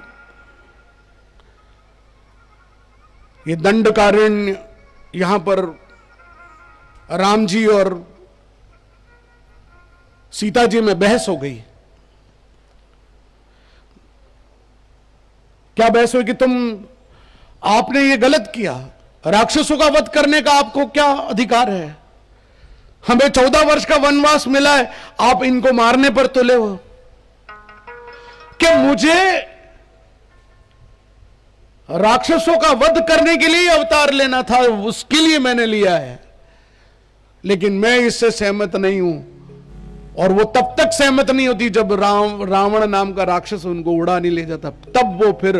ये दंडकारण्य, यहां पर राम जी और सीता जी में बहस हो गई। क्या बहस हुई कि आपने ये गलत किया, राक्षसों का वध करने का आपको क्या अधिकार है? हमें 14 वर्ष का वनवास मिला है, आप इनको मारने पर तुले हो। कि मुझे राक्षसों का वध करने के लिए अवतार लेना था, उसके लिए मैंने लिया है, लेकिन मैं इससे सहमत नहीं हूं। और वो तब तक सहमत नहीं होती जब रावण नाम का राक्षस उनको उड़ा नहीं ले जाता। तब वो फिर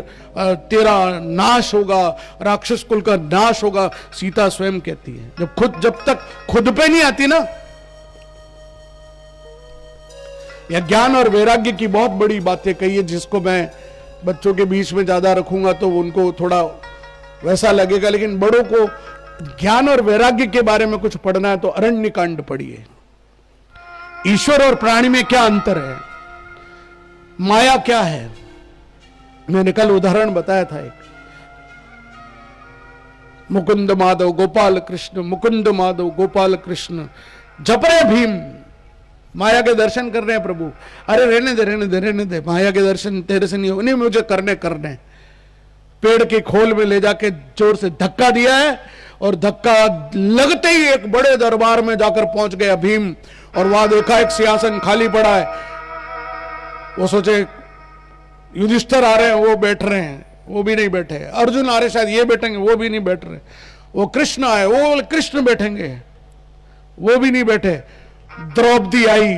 तेरा नाश होगा, राक्षस कुल का नाश होगा, सीता स्वयं कहती है। जब तक खुद पे नहीं आती ना। यह ज्ञान और वैराग्य की बहुत बड़ी बातें कही है, जिसको मैं बच्चों के बीच में ज्यादा रखूंगा तो उनको थोड़ा वैसा लगेगा, लेकिन बड़ों को ज्ञान और वैराग्य के बारे में कुछ पढ़ना है तो अरण्य कांड पढ़िए। ईश्वर और प्राणी में क्या अंतर है, माया क्या है। मैंने कल उदाहरण बताया था एक, मुकुंद माधव गोपाल कृष्ण, मुकुंद माधव गोपाल कृष्ण, जप रहे भीम, माया के दर्शन कर रहे हैं प्रभु। अरे रहने दे रहने दे रहने दे, माया के दर्शन तेरे से नहीं हो, नहीं मुझे करने। पेड़ के खोल में ले जाके जोर से धक्का दिया है, और धक्का लगते ही एक बड़े दरबार में जाकर पहुंच गया भीम, और वहां देखा एक सिंहासन खाली पड़ा है। वो सोचे युधिष्ठिर आ रहे हैं, वो बैठ रहे हैं, वो भी नहीं बैठे। अर्जुन आ रहे, शायद ये बैठेंगे, वो भी नहीं बैठ रहे। वो कृष्ण आए, वो कृष्ण बैठेंगे, वो भी नहीं बैठे। द्रौपदी आई,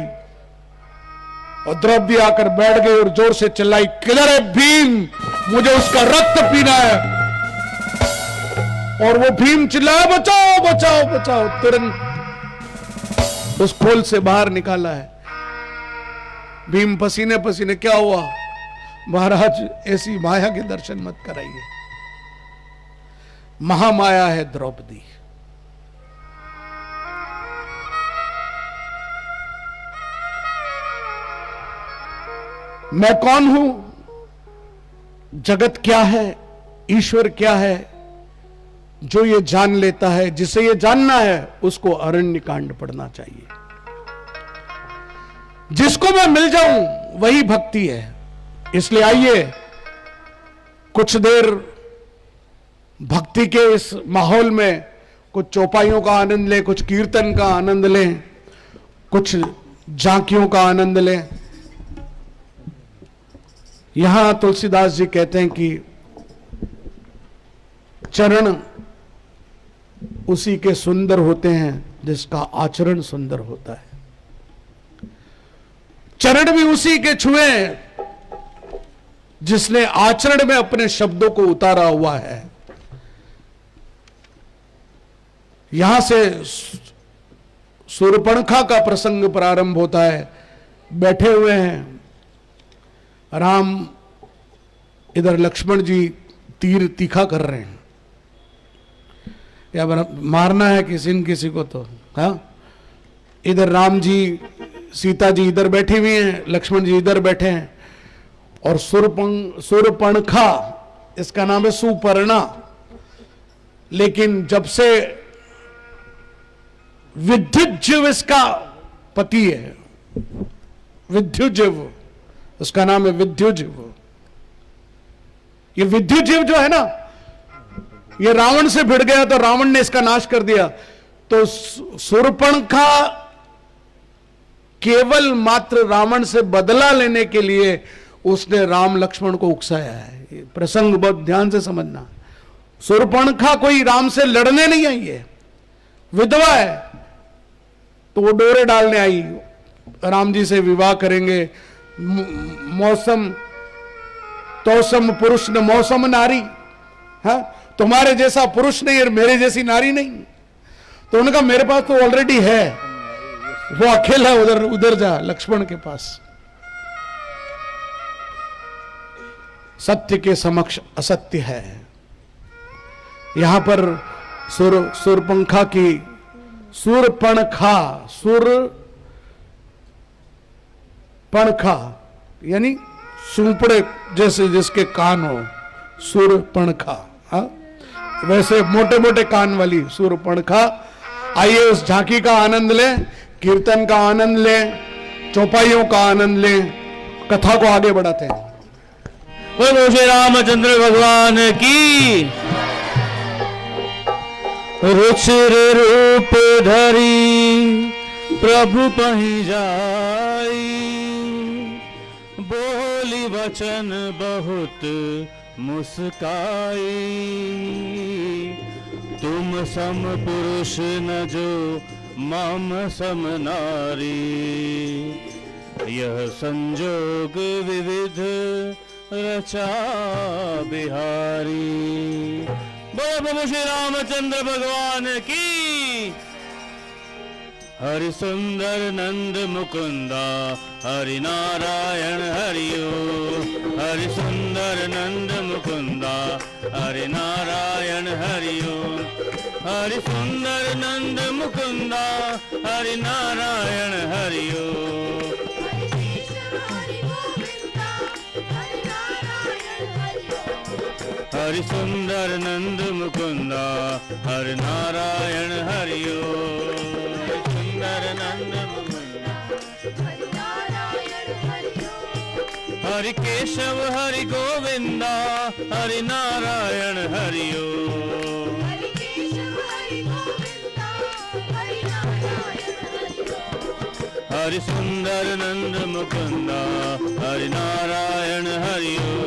और द्रौपदी आकर बैठ गई और जोर से चिल्लाई, किधर है भीम, मुझे उसका रक्त पीना है। और वो भीम चिल्लाया, बचाओ बचाओ बचाओ। तुरंत उस खोल से बाहर निकाला है भीम पसीने पसीने। क्या हुआ? महाराज ऐसी माया के दर्शन मत कराइए, महामाया है द्रौपदी। मैं कौन हूं, जगत क्या है, ईश्वर क्या है, जो ये जान लेता है, जिसे ये जानना है, उसको अरण्य कांड पढ़ना चाहिए। जिसको मैं मिल जाऊं वही भक्ति है। इसलिए आइए कुछ देर भक्ति के इस माहौल में कुछ चौपाइयों का आनंद लें, कुछ कीर्तन का आनंद लें, कुछ झांकियों का आनंद लें। यहां तुलसीदास जी कहते हैं कि चरण उसी के सुंदर होते हैं जिसका आचरण सुंदर होता है। चरण भी उसी के छुए जिसने आचरण में अपने शब्दों को उतारा हुआ है। यहां से शूर्पणखा का प्रसंग प्रारंभ होता है। बैठे हुए हैं राम, इधर लक्ष्मण जी तीर तीखा कर रहे हैं, या मारना है किसी न किसी को तो। हाँ, इधर राम जी, सीता जी इधर बैठी हुई हैं, लक्ष्मण जी इधर बैठे हैं, और शूर्पणखा, इसका नाम है सुपर्णा। लेकिन जब से विद्युत जीव इसका पति है, विद्युत जीव, उसका नाम है विद्युत जीव। ये विद्युत जीव जो है ना, ये रावण से भिड़ गया तो रावण ने इसका नाश कर दिया। तो शूर्पणखा केवल मात्र रावण से बदला लेने के लिए उसने राम लक्ष्मण को उकसाया है। ये प्रसंग बहुत ध्यान से समझना। शूर्पणखा कोई राम से लड़ने नहीं आई है, विधवा है, तो वो डोरे डालने आई, राम जी से विवाह करेंगे। मौसम तौसम पुरुष न मौसम नारी, हाँ, तुम्हारे जैसा पुरुष नहीं और मेरे जैसी नारी नहीं। तो उन्होंने कहा मेरे पास तो ऑलरेडी है, वो अकेला उधर जा लक्ष्मण के पास। सत्य के समक्ष असत्य है। यहां पर शूर्पणखा की शूर्पणखा यानी सूपड़े जैसे जिसके कान हो, शूर्पणखा, हाँ, वैसे मोटे मोटे कान वाली शूर्पणखा। आइए उस झांकी का आनंद लें, कीर्तन का आनंद लें, चौपाइयों का आनंद लें, कथा को आगे बढ़ाते हैं। बोलो श्री रामचंद्र भगवान की। रुचिर रूप धरी प्रभु पहि जाई, बोली वचन बहुत मुस्काई। तुम सम पुरुष न जो मम सम नारी, यह संजोग विविध रचा बिहारी। बोलो प्रभु श्री रामचंद्र भगवान की। हरि सुंदर नंद मुकुंदा हरि नारायण हरिओ, हरि सुंदर नंद मुकुंदा हरि नारायण हरिओ, हरि सुंदर नंद मुकुंदा हरि नारायण हरिओ। हरि सुंदर नंद मुकुंदा हरि नारायण हरिओ, सुंदर नंद मुकुंदा हरि नारायण हरिओ। हरि केशव हरि गोविंदा हरि नारायण हरिओ, हरि केशव हरि गोविंदा हरि नारायण हरिओ। हरि सुंदर नंद मुकुंदा हरि नारायण हरिओ।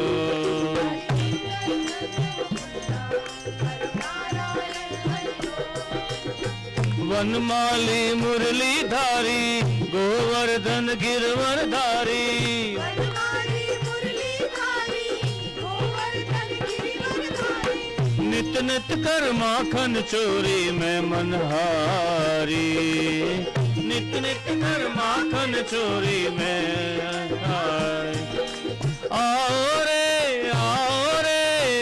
वनमाली मुरलीधारी गोवर्धन गिरवरधारी, नित नित कर माखन चोरी मैं मनहारी, नित नित कर माखन चोरी मैं आओ रे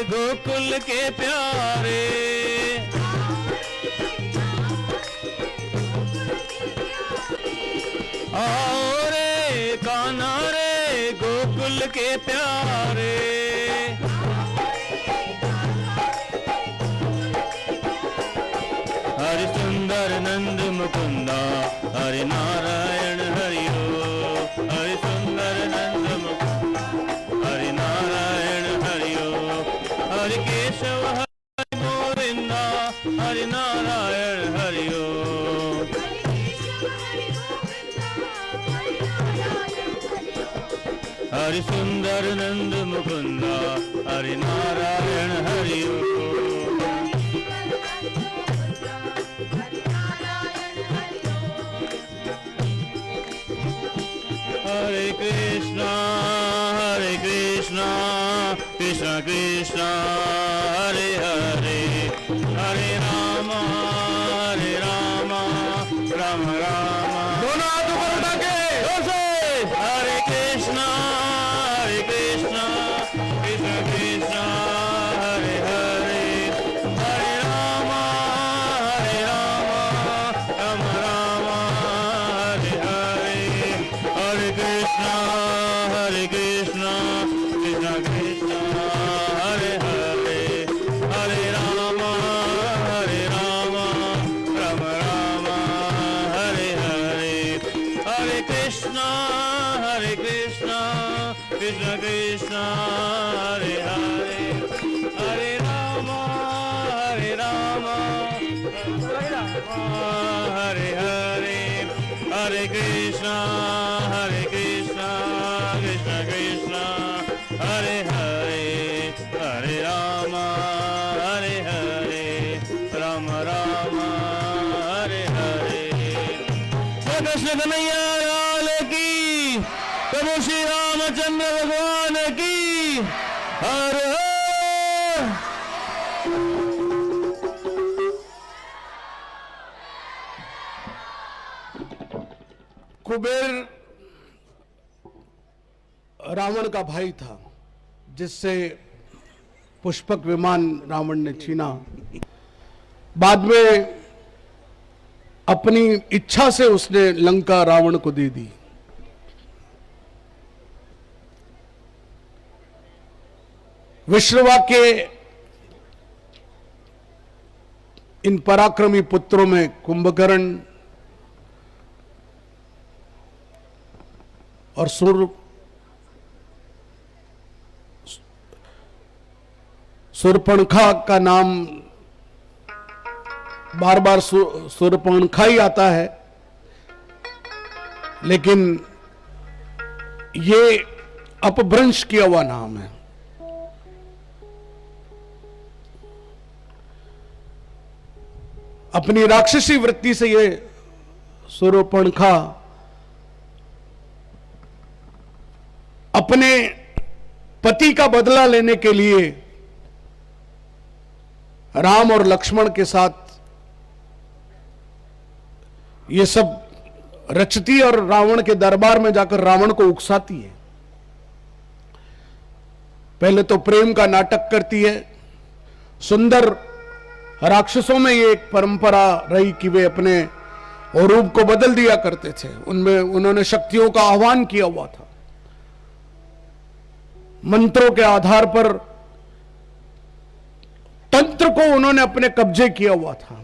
गोकुल के प्यारे, आओ रे कान्हा रे गोकुल के प्यारे। हरि सुंदर नंद मुकुंदा हरि नारायण हरिओ, हरि सुंदर नंद मुकुंदा हरि नारायण हरिओ। हरि केशव हरि गोविंदा हरि नारायण हरिओ। हरि सुंदर नंद मुकुंदा हरि नारायण हरिओ। हरे कृष्णा कृष्णा कृष्णा हरे हरे, हरे राम राम राम। दोनों हाथ ऊपर उठा के हरे कृष्णा कृष्णा कृष्णा हरे हरे, हरे राम राम राम हरे हरे। हरे कृष्णा कृष्णा कृष्णा हरे हरे, कृष्ण कृष्ण हरे हरे, हरे राम हरे राम, हरे हरे, हरे कृष्ण कृष्ण कृष्ण हरे हरे, हरे राम राम राम हरे हरे। कृष्ण कन्हैया लाल की, प्रभु श्री रामचंद्र भगवान की, हर हर। कुबेर रावण का भाई था, जिससे पुष्पक विमान रावण ने छीना। बाद में अपनी इच्छा से उसने लंका रावण को दे दी। विश्रवा के इन पराक्रमी पुत्रों में कुंभकर्ण और शूर्पणखा का नाम बार बार शूर्पणखा ही आता है, लेकिन ये अपभ्रंश किया हुआ नाम है। अपनी राक्षसी वृत्ति से ये शूर्पणखा अपने पति का बदला लेने के लिए राम और लक्ष्मण के साथ ये सब रचती और रावण के दरबार में जाकर रावण को उकसाती है। पहले तो प्रेम का नाटक करती है। सुंदर राक्षसों में ये एक परंपरा रही कि वे अपने रूप को बदल दिया करते थे। उनमें उन्होंने शक्तियों का आह्वान किया हुआ था। मंत्रों के आधार पर तंत्र को उन्होंने अपने कब्जे किया हुआ था,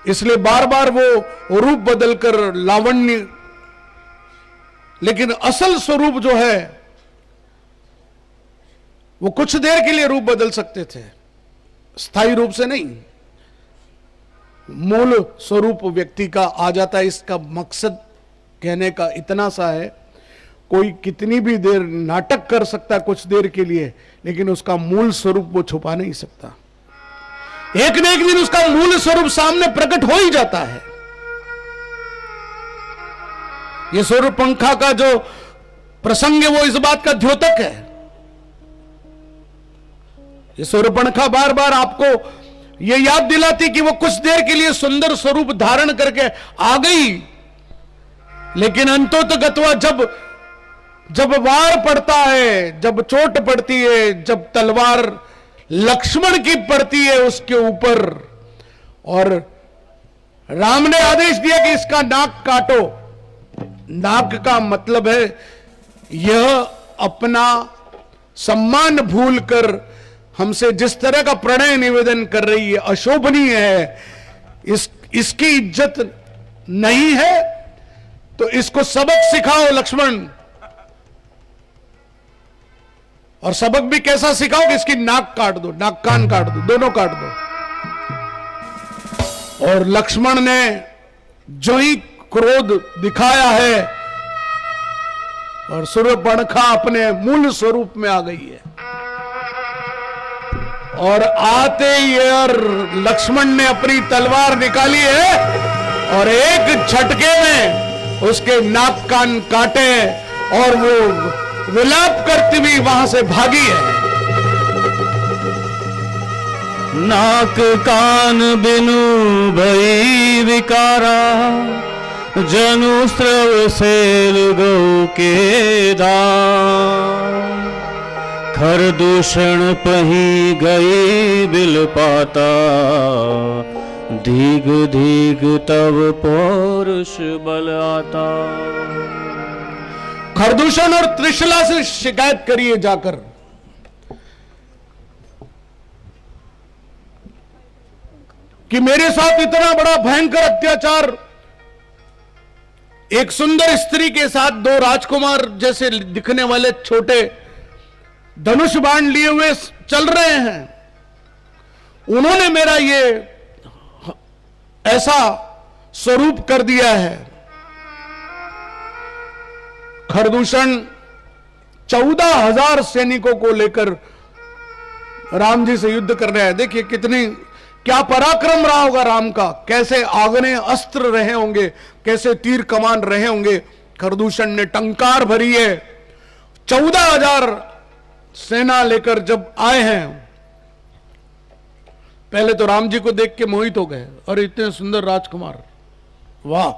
इसलिए बार बार वो रूप बदलकर लावण्य, लेकिन असल स्वरूप जो है वो कुछ देर के लिए रूप बदल सकते थे, स्थायी रूप से नहीं। मूल स्वरूप व्यक्ति का आ जाता है। इसका मकसद कहने का इतना सा है, कोई कितनी भी देर नाटक कर सकता है कुछ देर के लिए, लेकिन उसका मूल स्वरूप वो छुपा नहीं सकता। एक न एक दिन उसका मूल स्वरूप सामने प्रकट हो ही जाता है। ये शूर्पणखा का जो प्रसंग है वो इस बात का द्योतक है। ये शूर्पणखा बार बार आपको ये याद दिलाती कि वो कुछ देर के लिए सुंदर स्वरूप धारण करके आ गई, लेकिन अंतोतगत्वा जब वार पड़ता है, जब चोट पड़ती है, जब तलवार लक्ष्मण की पड़ती है उसके ऊपर, और राम ने आदेश दिया कि इसका नाक काटो। नाक का मतलब है यह अपना सम्मान भूलकर हमसे जिस तरह का प्रणय निवेदन कर रही है, अशोभनीय है, इसकी इज्जत नहीं है, तो इसको सबक सिखाओ लक्ष्मण। और सबक भी कैसा सिखाओ कि इसकी नाक काट दो, नाक कान काट दो, दोनों काट दो। और लक्ष्मण ने जो ही क्रोध दिखाया है और शूर्पणखा अपने मूल स्वरूप में आ गई है। और आते ही लक्ष्मण ने अपनी तलवार निकाली है और एक झटके में उसके नाक कान काटे और वो विलाप करती हुई वहां से भागी है। नाक कान बिनु भई विकारा, जनु स्रव सेल गौ के दान। खर दूषण पही गई बिल पाता, धीग धीग तब पौरुष बल आता। खरदूषण और त्रिशला से शिकायत करिए जाकर कि मेरे साथ इतना बड़ा भयंकर अत्याचार एक सुंदर स्त्री के साथ दो राजकुमार जैसे दिखने वाले छोटे धनुष बाण लिए हुए चल रहे हैं। उन्होंने मेरा ये ऐसा स्वरूप कर दिया है। खरदूषण 14,000 सैनिकों को लेकर राम जी से युद्ध कर रहा है। देखिए क्या पराक्रम रहा होगा राम का, कैसे आग्नेय अस्त्र रहे होंगे, कैसे तीर कमान रहे होंगे। खरदूषण ने टंकार भरी है। 14,000 सेना लेकर जब आए हैं, पहले तो राम जी को देख के मोहित हो गए, और इतने सुंदर राजकुमार, वाह।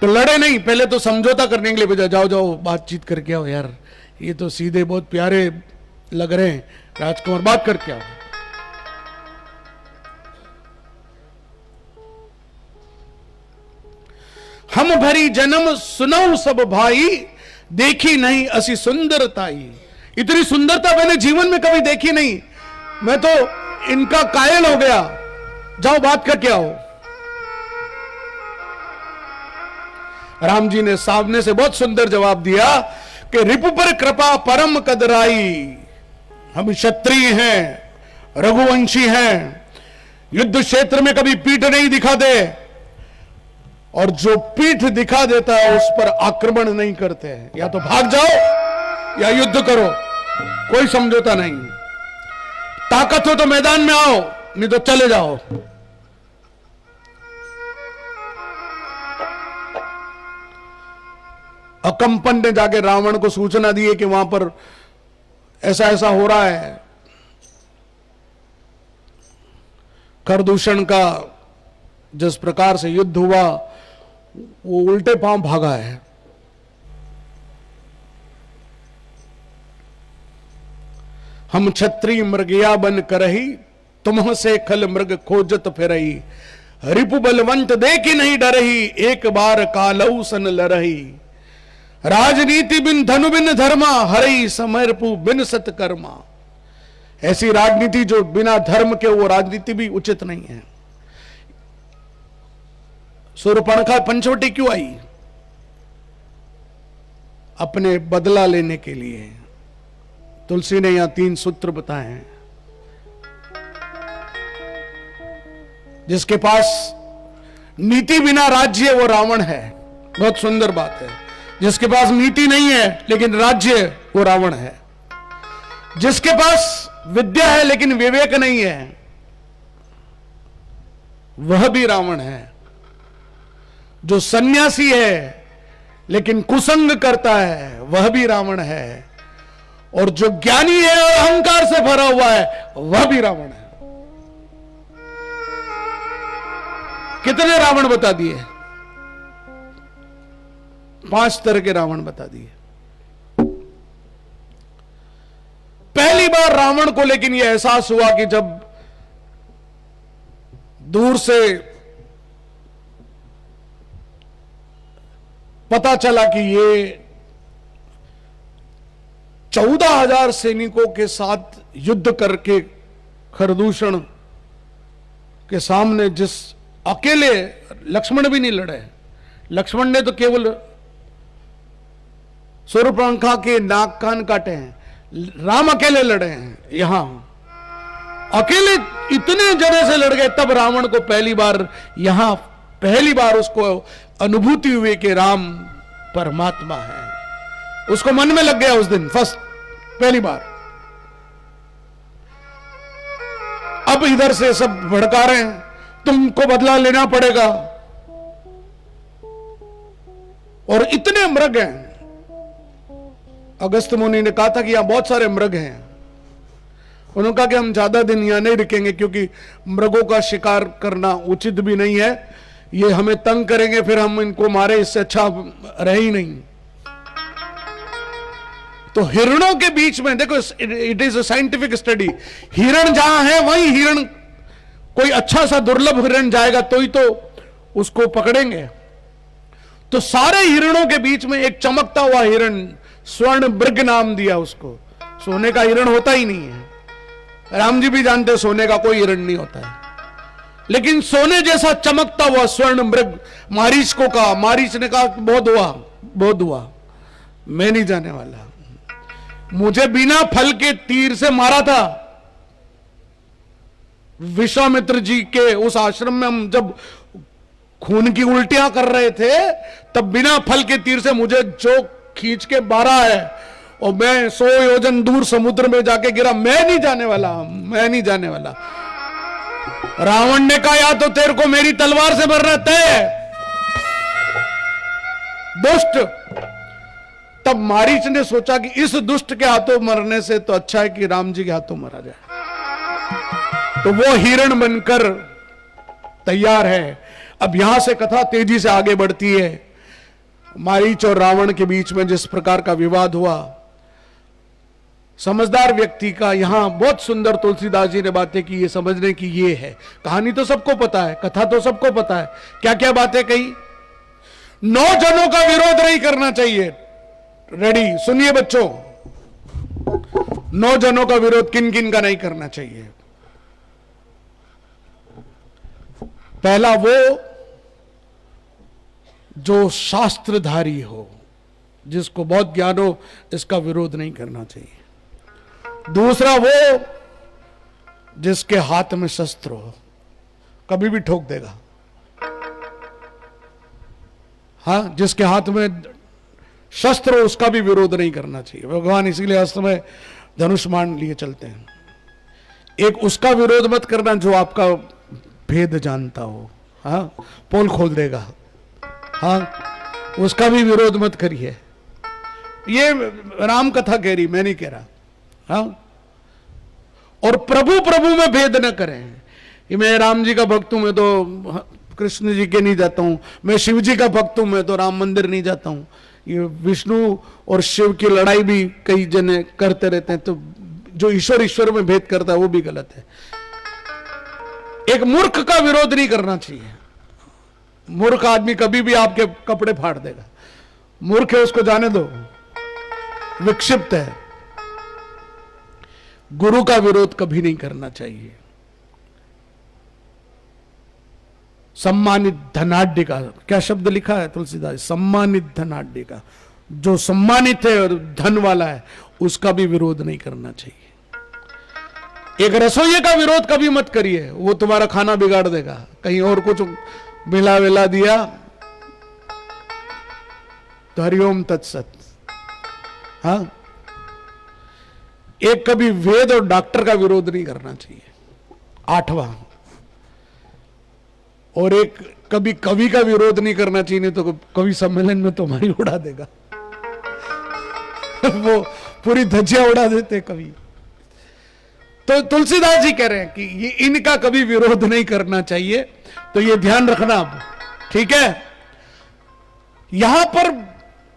तो लड़े नहीं, पहले तो समझौता करने के लिए भेजा, जाओ जाओ बातचीत करके आओ यार, ये तो सीधे बहुत प्यारे लग रहे हैं राजकुमार, बात करके आओ। हम भरी जन्म सुनऊ सब भाई, देखी नहीं असी सुंदरताई। इतनी सुंदरता मैंने जीवन में कभी देखी नहीं, मैं तो इनका कायल हो गया। जाओ बात करके आओ। राम जी ने सामने से बहुत सुंदर जवाब दिया कि रिपु पर कृपा परम कदराई। हम क्षत्रिय हैं, रघुवंशी हैं, युद्ध क्षेत्र में कभी पीठ नहीं दिखाते, और जो पीठ दिखा देता है उस पर आक्रमण नहीं करते हैं। या तो भाग जाओ या युद्ध करो, कोई समझौता नहीं। ताकत हो तो मैदान में आओ, नहीं तो चले जाओ। अकंपन ने जाके रावण को सूचना दी है कि वहां पर ऐसा ऐसा हो रहा है। खरदूषण का जिस प्रकार से युद्ध हुआ, वो उल्टे पांव भागा है। हम क्षत्रिय मृगया बन करही, तुम से खल मृग खोजत फिरही। रिपु बलवंत देखी नहीं डरही, एक बार कालऊ सन लरही। राजनीति बिन धनु बिन धर्मा, हरई समर्पु बिन सतकर्मा। ऐसी राजनीति जो बिना धर्म के, वो राजनीति भी उचित नहीं है। सूर्पणखा पंचवटी क्यों आई? अपने बदला लेने के लिए। तुलसी ने यहां 3 सूत्र बताए हैं। जिसके पास नीति बिना राज्य, वो रावण है। बहुत सुंदर बात है। जिसके पास नीति नहीं है लेकिन राज्य, वो रावण है। जिसके पास विद्या है लेकिन विवेक नहीं है, वह भी रावण है। जो सन्यासी है लेकिन कुसंग करता है, वह भी रावण है। और जो ज्ञानी है और अहंकार से भरा हुआ है, वह भी रावण है। कितने रावण बता दिए? 5 तरह के रावण बता दिए। पहली बार रावण को लेकिन यह एहसास हुआ कि जब दूर से पता चला कि ये 14,000 सैनिकों के साथ युद्ध करके खरदूषण के सामने जिस अकेले, लक्ष्मण भी नहीं लड़े। लक्ष्मण ने तो केवल सूर्पणखा के नाक कान काटे हैं, राम अकेले लड़े हैं। यहां अकेले इतने जने से लड़ गए, तब रावण को पहली बार उसको अनुभूति हुई कि राम परमात्मा है। उसको मन में लग गया उस दिन, पहली बार। अब इधर से सब भड़का रहे हैं, तुमको बदला लेना पड़ेगा। और इतने मृग हैं। अगस्त मुनि ने कहा था कि यहां बहुत सारे मृग हैं। उन्होंने कहा कि हम ज्यादा दिन यहां नहीं रुकेंगे, क्योंकि मृगों का शिकार करना उचित भी नहीं है। ये हमें तंग करेंगे, फिर हम इनको मारे, इससे अच्छा रहे ही नहीं। तो हिरणों के बीच में देखो, it is a scientific study. हिरण जहां है वहीं हिरण, कोई अच्छा सा दुर्लभ हिरण जाएगा तो ही तो उसको पकड़ेंगे। तो सारे हिरणों के बीच में एक चमकता हुआ हिरण, स्वर्ण मृग नाम दिया उसको। सोने का हिरण होता ही नहीं है। राम जी भी जानते सोने का कोई हिरण नहीं होता है। लेकिन सोने जैसा चमकता हुआ स्वर्ण मृग मारीच को कहा। मारीच ने कहा बहुत हुआ, बहुत हुआ, मैं नहीं जाने वाला। मुझे बिना फल के तीर से मारा था। विश्वामित्र जी के उस आश्रम में हम जब खून की उल्टियां कर रहे थे, तब बिना फल के तीर से मुझे जो खींच के मारा है, और मैं 100 योजन दूर समुद्र में जाके गिरा। मैं नहीं जाने वाला, मैं नहीं जाने वाला। रावण ने कहा या तो तेरे को मेरी तलवार से मरना तय है, दुष्ट। तब मारीच ने सोचा कि इस दुष्ट के हाथों मरने से तो अच्छा है कि राम जी के हाथों मरा जाए। तो वो हिरण बनकर तैयार है। अब यहां से कथा तेजी से आगे बढ़ती है। मारीच और रावण के बीच में जिस प्रकार का विवाद हुआ, समझदार व्यक्ति का यहां बहुत सुंदर तुलसीदास जी ने बातें की, ये समझने की ये है। कहानी तो सबको पता है, कथा तो सबको पता है, क्या क्या बातें कही। 9 जनों का विरोध नहीं करना चाहिए। रेडी, सुनिए बच्चों, 9 जनों का विरोध किन किन का नहीं करना चाहिए। पहला, वो जो शास्त्रधारी हो, जिसको बहुत ज्ञान हो, इसका विरोध नहीं करना चाहिए। दूसरा, वो जिसके हाथ में शस्त्र हो, कभी भी ठोक देगा। हाँ, जिसके हाथ में शस्त्र हो उसका भी विरोध नहीं करना चाहिए। भगवान इसीलिए अस्त्र में धनुष मान लिए चलते हैं। एक उसका विरोध मत करना जो आपका भेद जानता हो, हाँ, पोल खोल देगा, हाँ, उसका भी विरोध मत करिए। ये राम कथा कह रही, मैं नहीं कह रहा। हाँ, और प्रभु प्रभु में भेद न करें कि मैं राम जी का भक्त हूं, मैं तो कृष्ण जी के नहीं जाता हूं, मैं शिव जी का भक्त हूं, मैं तो राम मंदिर नहीं जाता हूं। ये विष्णु और शिव की लड़ाई भी कई जने करते रहते हैं, तो जो ईश्वर ईश्वर में भेद करता है वो भी गलत है। एक मूर्ख का विरोध नहीं करना चाहिए। मूर्ख आदमी कभी भी आपके कपड़े फाड़ देगा। मूर्ख है, उसको जाने दो, विक्षिप्त है। गुरु का विरोध कभी नहीं करना चाहिए। सम्मानित धनाढ्य का क्या शब्द लिखा है तुलसीदास, सम्मानित धनाढ्य का, जो सम्मानित है और धन वाला है, उसका भी विरोध नहीं करना चाहिए। एक रसोइये का विरोध कभी मत करिए, वो तुम्हारा खाना बिगाड़ देगा। कहीं और कुछ मिला विला दिया तो हरिओम तत्सत। हाँ, एक कभी वेद और डॉक्टर का विरोध नहीं करना चाहिए, 8वां। और एक कभी कवि का विरोध नहीं करना चाहिए, नहीं तो कवि सम्मेलन में तुम्हारी उड़ा देगा। वो पूरी धज्जियां उड़ा देते कवि। तो तुलसीदास जी कह रहे हैं कि ये इनका कभी विरोध नहीं करना चाहिए। तो ये ध्यान रखना अब, ठीक है। यहां पर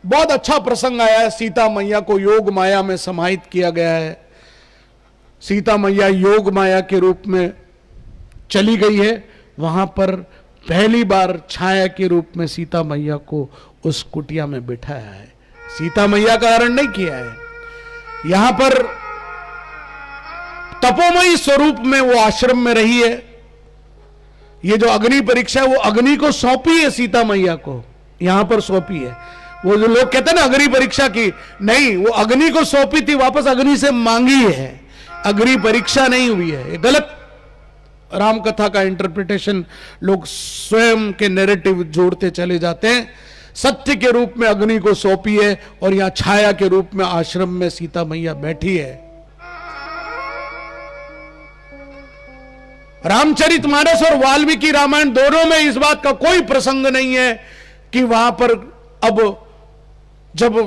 बहुत अच्छा प्रसंग आया है। सीता मैया को योग माया में समाहित किया गया है। सीता मैया योग माया के रूप में चली गई है। वहां पर पहली बार छाया के रूप में सीता मैया को उस कुटिया में बिठाया है। सीता मैया का हरण नहीं किया है। यहां पर तपोमयी स्वरूप में वो आश्रम में रही है। ये जो अग्नि परीक्षा है, वो अग्नि को सौंपी है, सीता मैया को यहां पर सौंपी है। वो जो लोग कहते हैं ना अग्नि परीक्षा की, नहीं, वो अग्नि को सौंपी थी, वापस अग्नि से मांगी है। अग्नि परीक्षा नहीं हुई है। ये गलत राम कथा का इंटरप्रिटेशन लोग स्वयं के नैरेटिव जोड़ते चले जाते हैं। सत्य के रूप में अग्नि को सौंपी है और यहां छाया के रूप में आश्रम में सीता मैया बैठी है। रामचरितमानस और वाल्मीकि रामायण दोनों में इस बात का कोई प्रसंग नहीं है कि वहां पर अब जब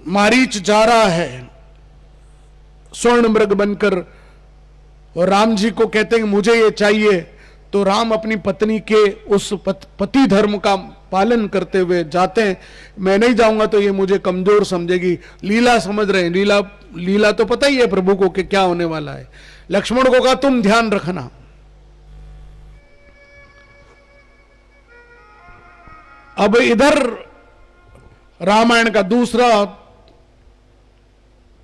मारीच जा रहा है स्वर्ण मृग बनकर और राम जी को कहते हैं कि मुझे ये चाहिए, तो राम अपनी पत्नी के उस पति धर्म का पालन करते हुए जाते हैं। मैं नहीं जाऊंगा तो ये मुझे कमजोर समझेगी। लीला समझ रहे हैं, लीला तो पता ही है प्रभु को कि क्या होने वाला है। लक्ष्मण को कहा तुम ध्यान रखना। अब इधर रामायण का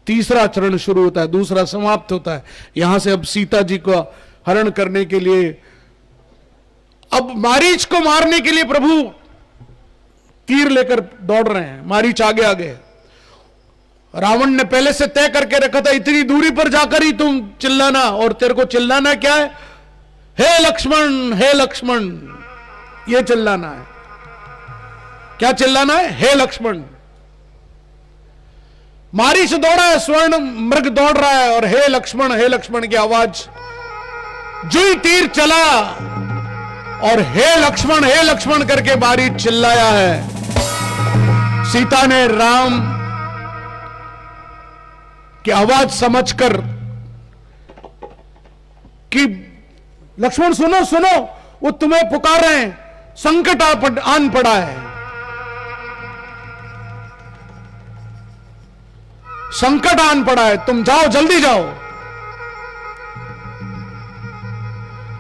तीसरा चरण शुरू होता है, दूसरा समाप्त होता है। यहां से अब सीता जी को हरण करने के लिए अब मारीच को मारने के लिए प्रभु तीर लेकर दौड़ रहे हैं। मारीच आगे आगे, रावण ने पहले से तय करके रखा था इतनी दूरी पर जाकर ही तुम चिल्लाना, और तेरे को चिल्लाना क्या है? हे लक्ष्मण, हे लक्ष्मण, ये चिल्लाना है। क्या चिल्लाना है? हे लक्ष्मण। मारीच दौड़ा है, स्वर्ण मृग दौड़ रहा है, और हे लक्ष्मण की आवाज, जो ही तीर चला और हे लक्ष्मण करके मारीच चिल्लाया है। सीता ने राम की आवाज समझकर कि लक्ष्मण सुनो सुनो, वो तुम्हें पुकार रहे हैं, संकट आन पड़ा है, संकट आन पड़ा है, तुम जाओ, जल्दी जाओ।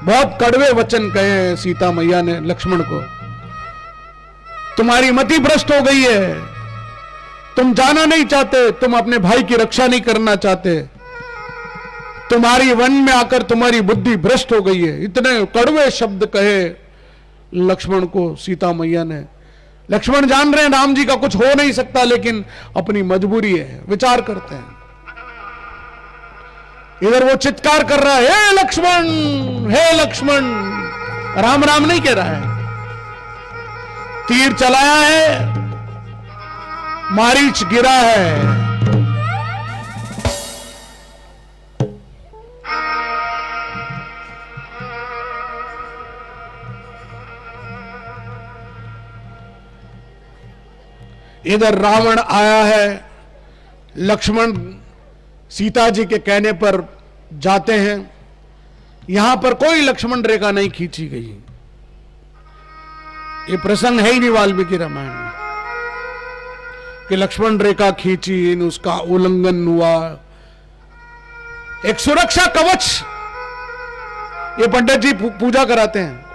बहुत कड़वे वचन कहे हैं सीता मैया ने लक्ष्मण को। तुम्हारी मति भ्रष्ट हो गई है, तुम जाना नहीं चाहते, तुम अपने भाई की रक्षा नहीं करना चाहते, तुम्हारी वन में आकर तुम्हारी बुद्धि भ्रष्ट हो गई है। इतने कड़वे शब्द कहे लक्ष्मण को सीता मैया ने। लक्ष्मण जान रहे हैं राम जी का कुछ हो नहीं सकता, लेकिन अपनी मजबूरी है, विचार करते हैं। इधर वो चित्कार कर रहा है, हे लक्ष्मण, हे लक्ष्मण, राम राम नहीं कह रहा है। तीर चलाया है, मारीच गिरा है। इधर रावण आया है, लक्ष्मण सीता जी के कहने पर जाते हैं। यहां पर कोई लक्ष्मण रेखा नहीं खींची गई। ये प्रसंग है ही नहीं वाल्मीकि रामायण में कि लक्ष्मण रेखा खींची, उसका उल्लंघन हुआ। एक सुरक्षा कवच ये पंडित जी पूजा कराते हैं,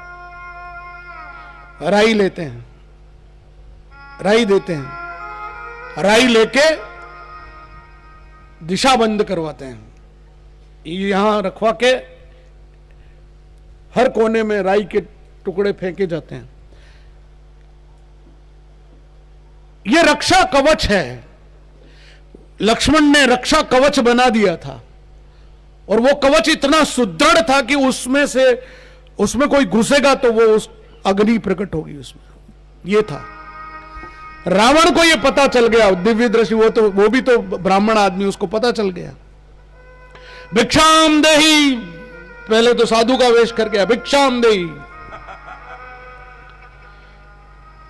राई लेते हैं, राई देते हैं, राई लेके दिशा बंद करवाते हैं। यहां रखवा के हर कोने में राई के टुकड़े फेंके जाते हैं। यह रक्षा कवच है। लक्ष्मण ने रक्षा कवच बना दिया था, और वो कवच इतना सुदृढ़ था कि उसमें कोई घुसेगा तो वो उस अग्नि प्रकट होगी उसमें। ये था। रावण को ये पता चल गया, दिव्य दृष्टि, वो भी तो ब्राह्मण आदमी, उसको पता चल गया। भिक्षाम देही, पहले तो साधु का वेश कर गया, भिक्षाम देही,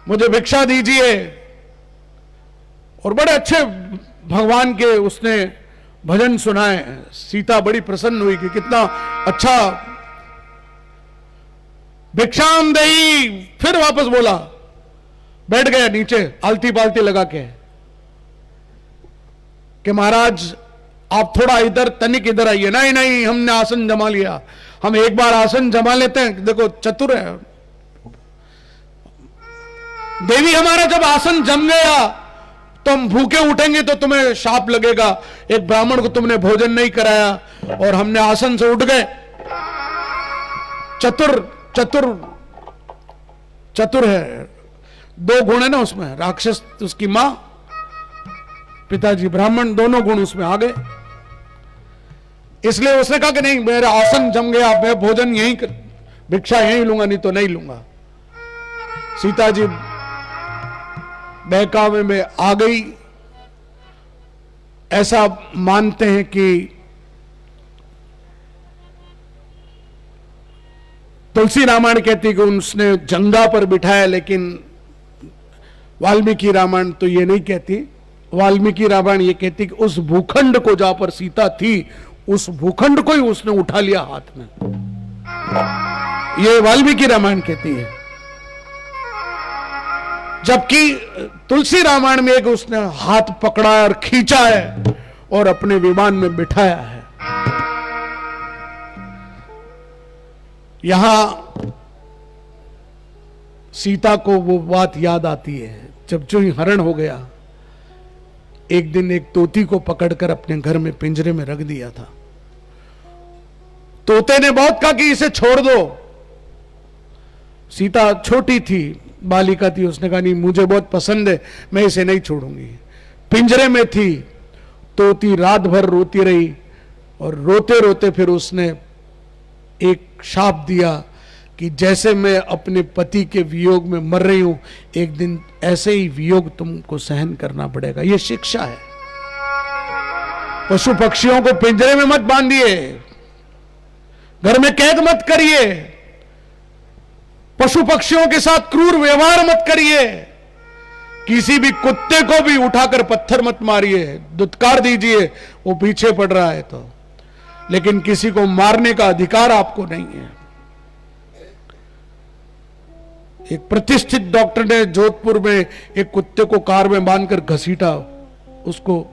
मुझे भिक्षा दीजिए। और बड़े अच्छे भगवान के उसने भजन सुनाए। सीता बड़ी प्रसन्न हुई कि कितना अच्छा। भिक्षाम देही, फिर वापस बोला, बैठ गया नीचे आलती पालती लगा के कि महाराज आप थोड़ा इधर, तनिक इधर आइए। नहीं नहीं, हमने आसन जमा लिया, हम एक बार आसन जमा लेते हैं। देखो चतुर है देवी, हमारा जब आसन जम गया तो हम भूखे उठेंगे तो तुम्हें शाप लगेगा। एक ब्राह्मण को तुमने भोजन नहीं कराया और हमने आसन से उठ गए। चतुर चतुर चतुर है। दो गुण है ना उसमें, राक्षस उसकी मां, पिताजी ब्राह्मण, दोनों गुण उसमें आ गए। इसलिए उसने कहा कि नहीं, मेरा आसन जम गया, मैं भोजन यहीं भिक्षा यहीं लूंगा, नहीं तो नहीं लूंगा। सीता जी बहकावे में आ गई। ऐसा मानते हैं कि तुलसी रामायण कहती है कि उसने जंगा पर बिठाया, लेकिन वाल्मीकि रामायण तो ये नहीं कहती। वाल्मीकि रामायण ये कहती कि उस भूखंड को, जहां पर सीता थी, उस भूखंड को ही उसने उठा लिया हाथ में। ये वाल्मीकि रामायण कहती है। जबकि तुलसी रामायण में एक उसने हाथ पकड़ा और खींचा है और अपने विमान में बिठाया है। यहां सीता को वो बात याद आती है जब जो हरण हो गया। एक दिन एक तोती को पकड़कर अपने घर में पिंजरे में रख दिया था। तोते ने बहुत कहा कि इसे छोड़ दो, सीता छोटी थी, बालिका थी, उसने कहा नहीं मुझे बहुत पसंद है, मैं इसे नहीं छोड़ूंगी। पिंजरे में थी, तोती रात भर रोती रही और रोते रोते फिर उसने एक शाप दिया कि जैसे मैं अपने पति के वियोग में मर रही हूं, एक दिन ऐसे ही वियोग तुमको सहन करना पड़ेगा। यह शिक्षा है। पशु पक्षियों को पिंजरे में मत बांधिए, घर में कैद मत करिए, पशु पक्षियों के साथ क्रूर व्यवहार मत करिए, किसी भी कुत्ते को भी उठाकर पत्थर मत मारिए, दुत्कार दीजिए वो पीछे पड़ रहा है तो, लेकिन किसी को मारने का अधिकार आपको नहीं है। एक प्रतिष्ठित डॉक्टर ने जोधपुर में एक कुत्ते को कार में बांधकर घसीटा, उसको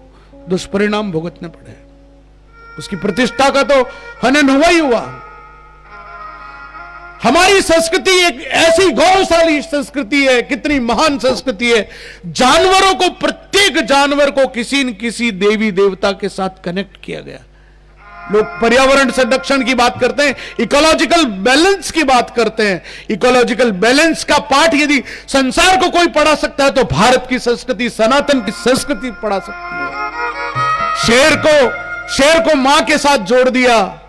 दुष्परिणाम भुगतने पड़े। उसकी प्रतिष्ठा का तो हनन हुआ ही हुआ। हमारी संस्कृति एक ऐसी गौरवशाली संस्कृति है, कितनी महान संस्कृति है। जानवरों को, प्रत्येक जानवर को किसी न किसी देवी देवता के साथ कनेक्ट किया गया। लोग पर्यावरण संरक्षण की बात करते हैं, इकोलॉजिकल बैलेंस की बात करते हैं। इकोलॉजिकल बैलेंस का पाठ यदि संसार को कोई पढ़ा सकता है तो भारत की संस्कृति, सनातन की संस्कृति पढ़ा सकती है। शेर को मां के साथ जोड़ दिया,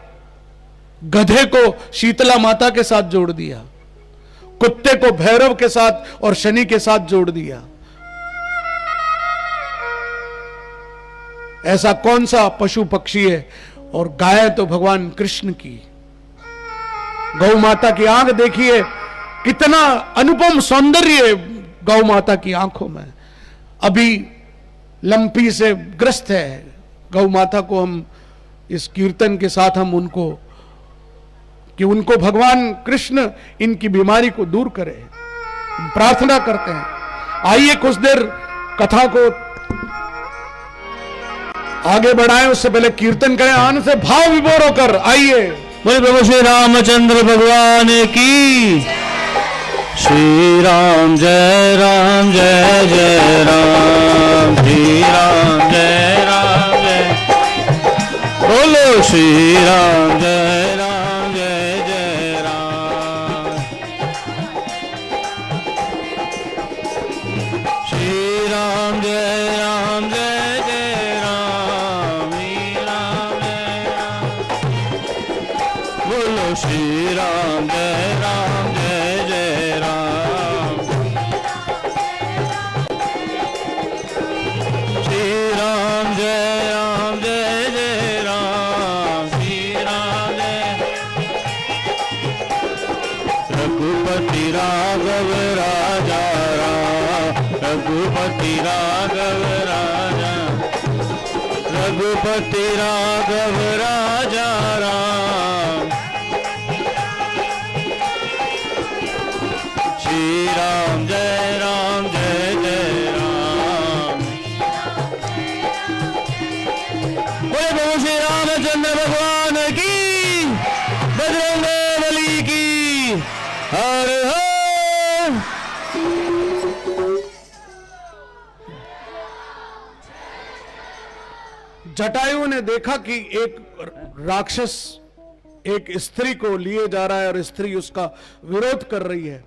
गधे को शीतला माता के साथ जोड़ दिया, कुत्ते को भैरव के साथ और शनि के साथ जोड़ दिया। ऐसा कौन सा पशु पक्षी है? और गाय तो भगवान कृष्ण की। गौ माता की आंख देखिए, कितना अनुपम सौंदर्य गौ माता की आंखों में। अभी लंपी से ग्रस्त है गौ माता को, हम इस कीर्तन के साथ हम उनको भगवान कृष्ण इनकी बीमारी को दूर करे, प्रार्थना करते हैं। आइए कुछ देर कथा को आगे बढ़ाएं, उससे पहले कीर्तन करें आनंद से, भाव विभोर होकर। आइए। बोले प्रभु श्री रामचंद्र भगवान की। श्री राम जय राम जय जय राम, श्री राम जय राम जय। बोलो श्री राम जय राम जय जय राम, श्री राम जय राम जय जय राम, श्री राम जय राम। बोलो श्री राम जय राम जय जय राम, श्री राम जय राम जय जय राम, श्री राम जय। रघुपति राघव राजा राम, रघुपति राघव राजा, रघुपति राघव राजा राम, श्री राम जय जय राम। बोले प्रभु श्री रामचंद्र भगवान की, बजरंग बली की। हर हर। जटायु ने देखा कि एक राक्षस एक स्त्री को लिए जा रहा है और स्त्री उसका विरोध कर रही है।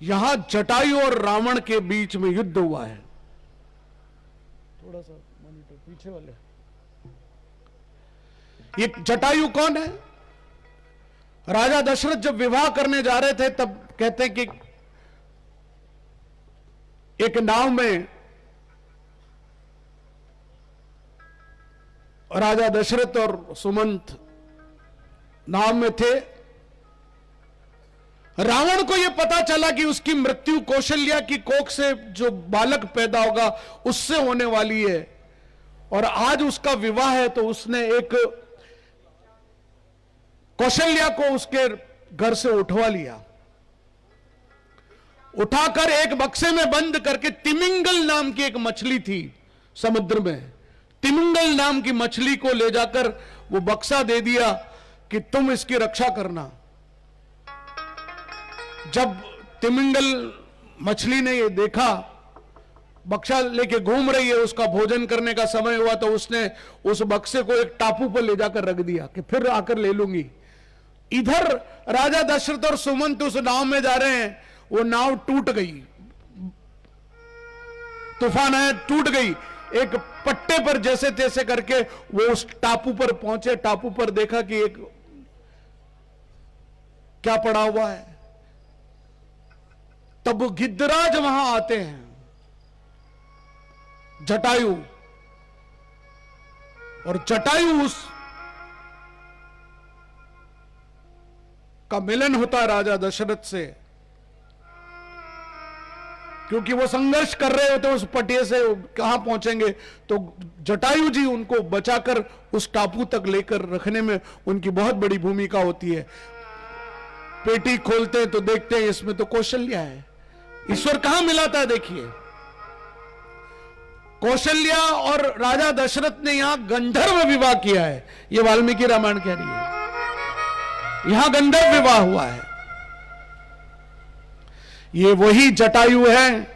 यहां जटायु और रावण के बीच में युद्ध हुआ है। थोड़ा सा मॉनिटर पीछे वाले। ये जटायु कौन है? राजा दशरथ जब विवाह करने जा रहे थे तब कहते कि एक नाव में राजा दशरथ और सुमंत नाव में थे। रावण को यह पता चला कि उसकी मृत्यु कौशल्या की कोख से जो बालक पैदा होगा उससे होने वाली है और आज उसका विवाह है, तो उसने एक कौशल्या को उसके घर से उठवा लिया। उठाकर एक बक्से में बंद करके, तिमिंगल नाम की एक मछली थी समुद्र में, तिमिंगल नाम की मछली को ले जाकर वो बक्सा दे दिया कि तुम इसकी रक्षा करना। जब तिमिंगल मछली ने ये देखा बक्सा लेके घूम रही है, उसका भोजन करने का समय हुआ, तो उसने उस बक्से को एक टापू पर ले जाकर रख दिया कि फिर आकर ले लूंगी। इधर राजा दशरथ और सुमंत उस नाव में जा रहे हैं, वो नाव टूट गई, तूफान आया, टूट गई। एक पट्टे पर जैसे तैसे करके वो उस टापू पर पहुंचे। टापू पर देखा कि एक क्या पड़ा हुआ है। तब गिद्धराज वहां आते हैं, जटायु, और जटायु उस का मिलन होता है राजा दशरथ से, क्योंकि वो संघर्ष कर रहे होते उस पटिया से कहां पहुंचेंगे। तो जटायु जी उनको बचाकर उस टापू तक लेकर रखने में उनकी बहुत बड़ी भूमिका होती है। पेटी खोलते हैं तो देखते हैं इसमें तो कौशल्या है। ईश्वर कहां मिलाता है देखिए। कौशल्या और राजा दशरथ ने यहां गंधर्व विवाह किया है, यह वाल्मीकि रामायण कह रही है। यहां गंधर्व विवाह हुआ है। ये वही जटायु है,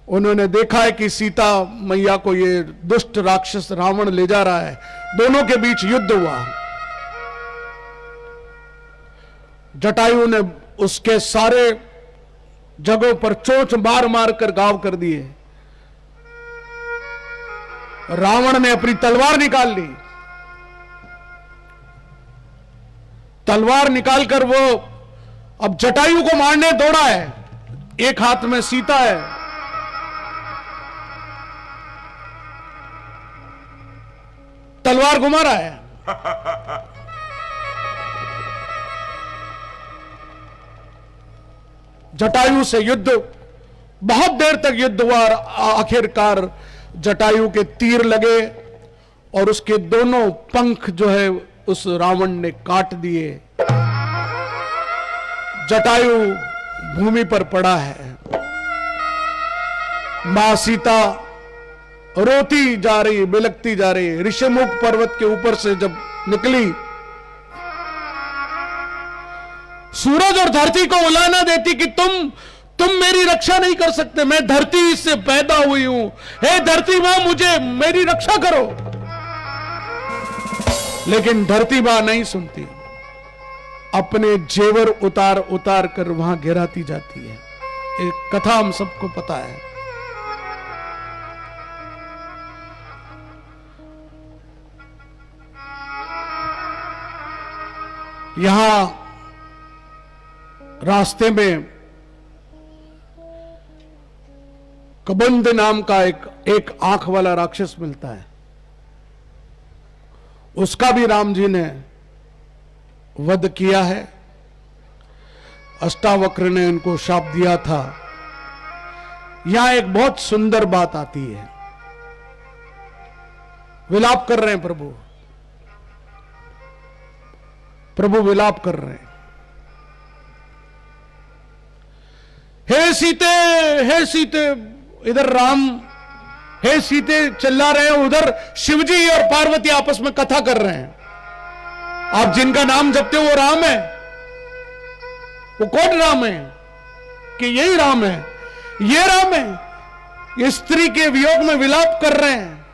उन्होंने देखा है कि सीता मैया को ये दुष्ट राक्षस रावण ले जा रहा है। दोनों के बीच युद्ध हुआ। जटायु ने उसके सारे जगहों पर चोंच मार मार कर घाव कर दिए। रावण ने अपनी तलवार निकाल ली। तलवार निकालकर वो अब जटायु को मारने दौड़ा है। एक हाथ में सीता है, तलवार घुमा रहा है। जटायु से युद्ध, बहुत देर तक युद्ध हुआ और आखिरकार जटायु के तीर लगे और उसके दोनों पंख जो है उस रावण ने काट दिए। जटायु भूमि पर पड़ा है। मां सीता रोती जा रही, बिलखती जा रही। ऋषिमुख पर्वत के ऊपर से जब निकली, सूरज और धरती को उलाना देती कि तुम मेरी रक्षा नहीं कर सकते, मैं धरती से पैदा हुई हूं, हे धरती मां मुझे मेरी रक्षा करो। लेकिन धरती मां नहीं सुनती, अपने जेवर उतार उतार कर वहां गिराती जाती है। एक कथा हम सबको पता है। यहां रास्ते में कबंध नाम का एक आंख वाला राक्षस मिलता है। उसका भी राम जी ने वध किया है। अष्टावक्र ने उनको शाप दिया था। यहां एक बहुत सुंदर बात आती है। विलाप कर रहे हैं प्रभु, प्रभु विलाप कर रहे हैं। हे सीते, हे सीते, इधर राम हे सीते चिल्ला रहे हैं, उधर शिवजी और पार्वती आपस में कथा कर रहे हैं। आप जिनका नाम जपते हो वो राम है? वो कौन राम है? कि यही राम है? ये राम है? ये स्त्री के वियोग में विलाप कर रहे हैं।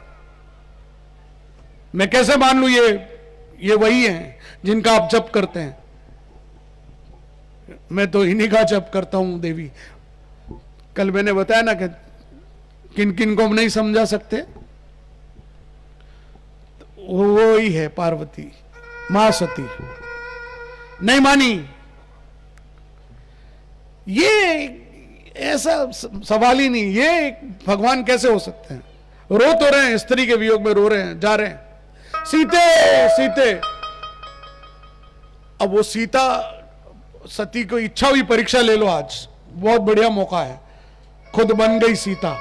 मैं कैसे मान लूं ये वही है जिनका आप जप करते हैं? मैं तो इन्हीं का जप करता हूं देवी। कल मैंने बताया ना कि किन किन को हम नहीं समझा सकते, वो ही है पार्वती, महासती। नहीं मानी, ये ऐसा सवाल ही नहीं। ये भगवान कैसे हो सकते हैं? रो तो रहे हैं, स्त्री के वियोग में रो रहे हैं, जा रहे हैं, सीते सीते। अब वो सीता सती को इच्छा हुई, परीक्षा ले लो, आज बहुत बढ़िया मौका है। खुद बन गई सीता।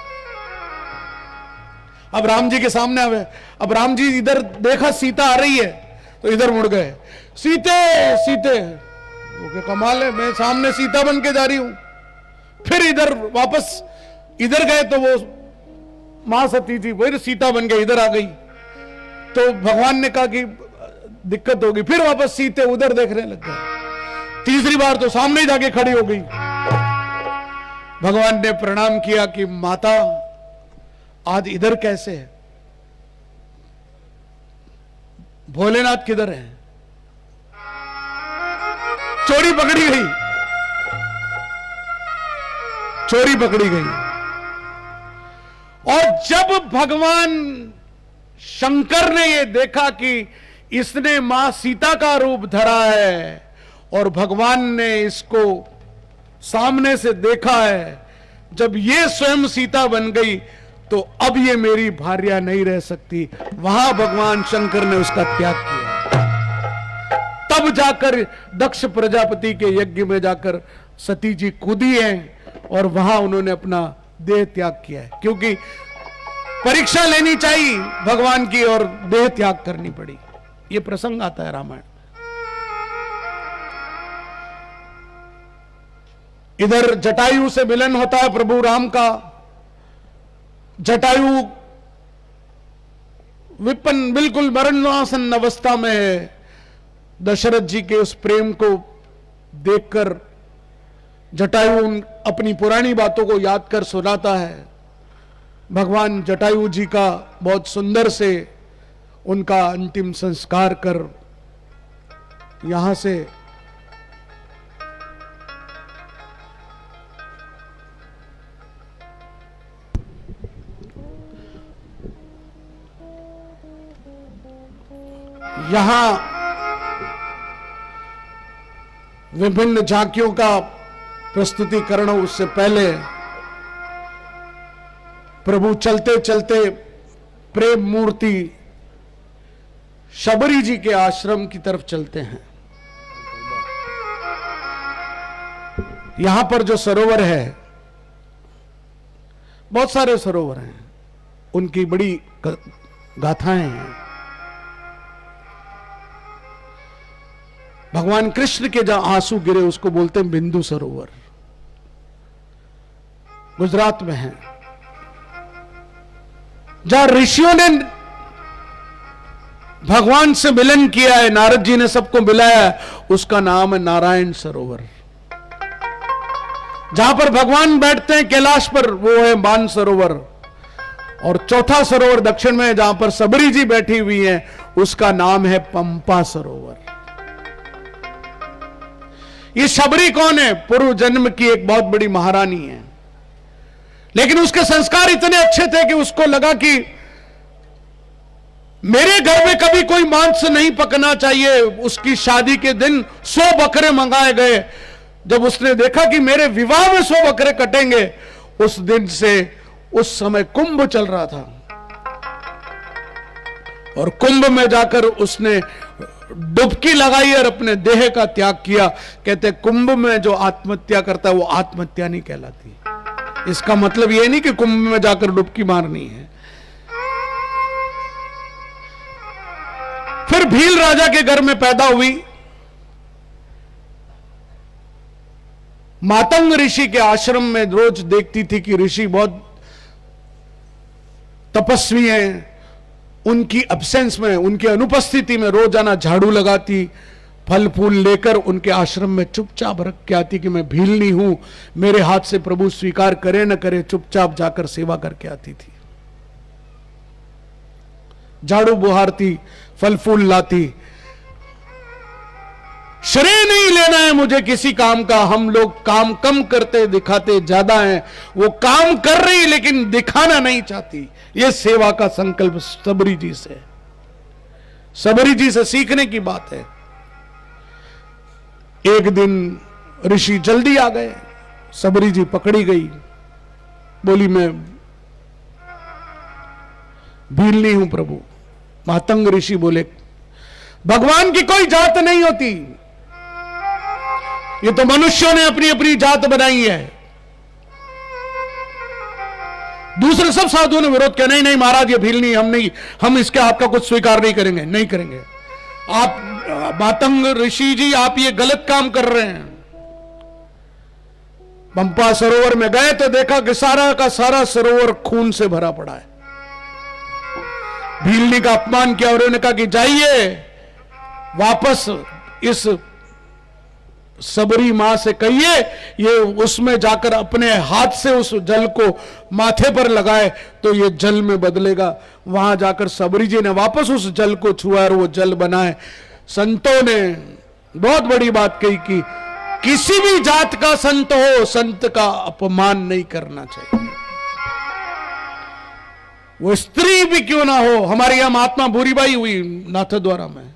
अब राम जी के सामने आवे। अब राम जी इधर देखा सीता आ रही है तो इधर मुड़ गए, सीते सीते। वो क्या कमाल है, मैं सामने सीता बन के जा रही हूं। फिर इधर वापस इधर गए तो वो मां सती जी वही सीता बन गई, इधर आ गई। तो भगवान ने कहा कि दिक्कत होगी। फिर वापस सीते उधर देखने लग गए। तीसरी बार तो सामने जाके खड़ी हो गई। भगवान ने प्रणाम किया कि माता आज इधर कैसे है? भोलेनाथ किधर है? चोरी पकड़ी गई, चोरी पकड़ी गई। और जब भगवान शंकर ने यह देखा कि इसने मां सीता का रूप धरा है और भगवान ने इसको सामने से देखा है, जब ये स्वयं सीता बन गई तो अब ये मेरी भार्या नहीं रह सकती, वहां भगवान शंकर ने उसका त्याग किया। तब जाकर दक्ष प्रजापति के यज्ञ में जाकर सती जी कूदी हैं और वहां उन्होंने अपना देह त्याग किया है, क्योंकि परीक्षा लेनी चाहिए भगवान की और देह त्याग करनी पड़ी। यह प्रसंग आता है रामायण। इधर जटायु से मिलन होता है प्रभु राम का। जटायु विपिन बिल्कुल मरणासन अवस्था में है। दशरथ जी के उस प्रेम को देखकर जटायु अपनी पुरानी बातों को याद कर सुनाता है। भगवान जटायु जी का बहुत सुंदर से उनका अंतिम संस्कार कर यहां से यहां विभिन्न झांकियों का प्रस्तुतिकरण हो, उससे पहले प्रभु चलते चलते प्रेम मूर्ति शबरी जी के आश्रम की तरफ चलते हैं। यहां पर जो सरोवर है, बहुत सारे सरोवर हैं, उनकी बड़ी गाथाएं हैं। भगवान कृष्ण के जहां आंसू गिरे उसको बोलते हैं बिंदु सरोवर, गुजरात में है। जहां ऋषियों ने भगवान से मिलन किया है, नारद जी ने सबको मिलाया है, उसका नाम है नारायण सरोवर। जहां पर भगवान बैठते हैं कैलाश पर, वो है मान सरोवर। और चौथा सरोवर दक्षिण में जहां पर सबरी जी बैठी हुई हैं, उसका नाम है पंपा सरोवर। ये शबरी कौन है? पूर्व जन्म की एक बहुत बड़ी महारानी है, लेकिन उसके संस्कार इतने अच्छे थे कि उसको लगा कि मेरे घर में कभी कोई मांस नहीं पकना चाहिए। उसकी शादी के दिन 100 बकरे मंगाए गए। जब उसने देखा कि मेरे विवाह में 100 बकरे कटेंगे, उस दिन से, उस समय कुंभ चल रहा था, और कुंभ में जाकर उसने डुबकी लगाई और अपने देह का त्याग किया। कहते कुंभ में जो आत्महत्या करता है वो आत्महत्या नहीं कहलाती। इसका मतलब यह नहीं कि कुंभ में जाकर डुबकी मारनी है। फिर भील राजा के घर में पैदा हुई। मातंग ऋषि के आश्रम में रोज देखती थी कि ऋषि बहुत तपस्वी हैं। उनकी एब्सेंस में, उनकी अनुपस्थिति में रोजाना झाड़ू लगाती, फल फूल लेकर उनके आश्रम में चुपचाप रख के आती कि मैं भीलनी हूं, मेरे हाथ से प्रभु स्वीकार करे न करे, चुपचाप जाकर सेवा करके आती थी। झाड़ू बुहारती, फल फूल लाती। श्रेय नहीं लेना है मुझे किसी काम का। हम लोग काम कम करते दिखाते ज्यादा हैं। वो काम कर रही लेकिन दिखाना नहीं चाहती। ये सेवा का संकल्प सबरी जी से, सबरी जी से सीखने की बात है। एक दिन ऋषि जल्दी आ गए, सबरी जी पकड़ी गई, बोली मैं भीलनी हूं प्रभु। मातंग ऋषि बोले भगवान की कोई जात नहीं होती, ये तो मनुष्यों ने अपनी अपनी जात बनाई है। दूसरे सब साधुओं ने विरोध किया, नहीं नहीं महाराज ये भीलनी हम नहीं, हम इसके आपका कुछ स्वीकार नहीं करेंगे, नहीं करेंगे। आप मातंग ऋषि जी आप ये गलत काम कर रहे हैं। पंपा सरोवर में गए तो देखा कि सारा का सारा सरोवर खून से भरा पड़ा है। भीलनी का अपमान किया और उन्होंने कहा कि जाइए वापस इस सबरी मां से कहिए ये उसमें जाकर अपने हाथ से उस जल को माथे पर लगाए तो ये जल में बदलेगा। वहां जाकर सबरी जी ने वापस उस जल को छुआ और वो जल बनाए। संतों ने, बहुत बड़ी बात कही कि किसी भी जात का संत हो, संत का अपमान नहीं करना चाहिए, वो स्त्री भी क्यों ना हो। हमारे यहां महात्मा भूरीबाई हुई नाथद्वारा में,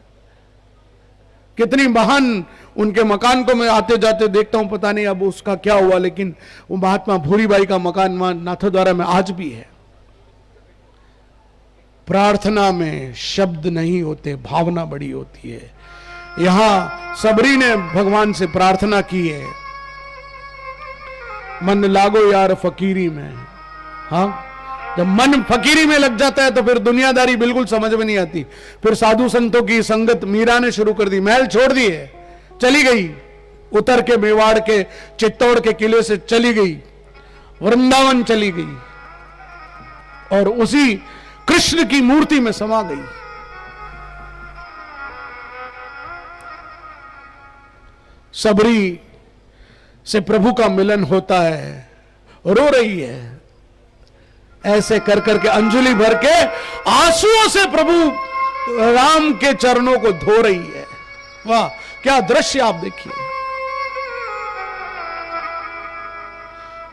कितनी महान, उनके मकान को मैं आते जाते देखता हूं, पता नहीं अब उसका क्या हुआ, लेकिन वो महात्मा भूरीबाई का मकान वहां नाथद्वारा में आज भी है। प्रार्थना में शब्द नहीं होते, भावना बड़ी होती है। यहां सबरी ने भगवान से प्रार्थना की है, मन लागो यार फकीरी में। हाँ, जब मन फकीरी में लग जाता है तो फिर दुनियादारी बिल्कुल समझ में नहीं आती। फिर साधु संतों की संगत मीरा ने शुरू कर दी, महल छोड़ दिए, चली गई, उतर के मेवाड़ के चित्तौड़ के किले से चली गई, वृंदावन चली गई और उसी कृष्ण की मूर्ति में समा गई। सबरी से प्रभु का मिलन होता है, रो रही है, ऐसे कर करके अंजलि भर के आंसुओं से प्रभु राम के चरणों को धो रही है। वाह, क्या दृश्य आप देखिए।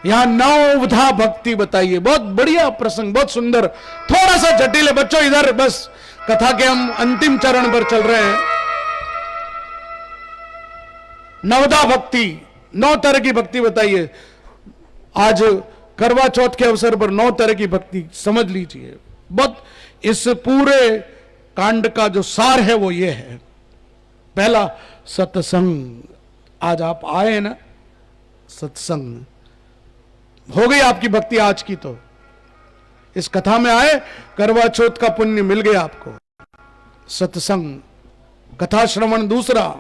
यहां नवधा भक्ति बताइए, बहुत बढ़िया प्रसंग, बहुत सुंदर, थोड़ा सा जटिल है बच्चों। इधर बस कथा के हम अंतिम चरण पर चल रहे हैं। नवधा भक्ति, 9 तरह की भक्ति बताइए। आज करवा चौथ के अवसर पर 9 तरह की भक्ति समझ लीजिए। बहुत इस पूरे कांड का जो सार है वो ये है। पहला सत्संग, आज आप आए ना, सत्संग हो गई आपकी भक्ति आज की। तो इस कथा में आए, करवा चौथ का पुण्य मिल गया आपको। सत्संग, कथा श्रवण दूसरा,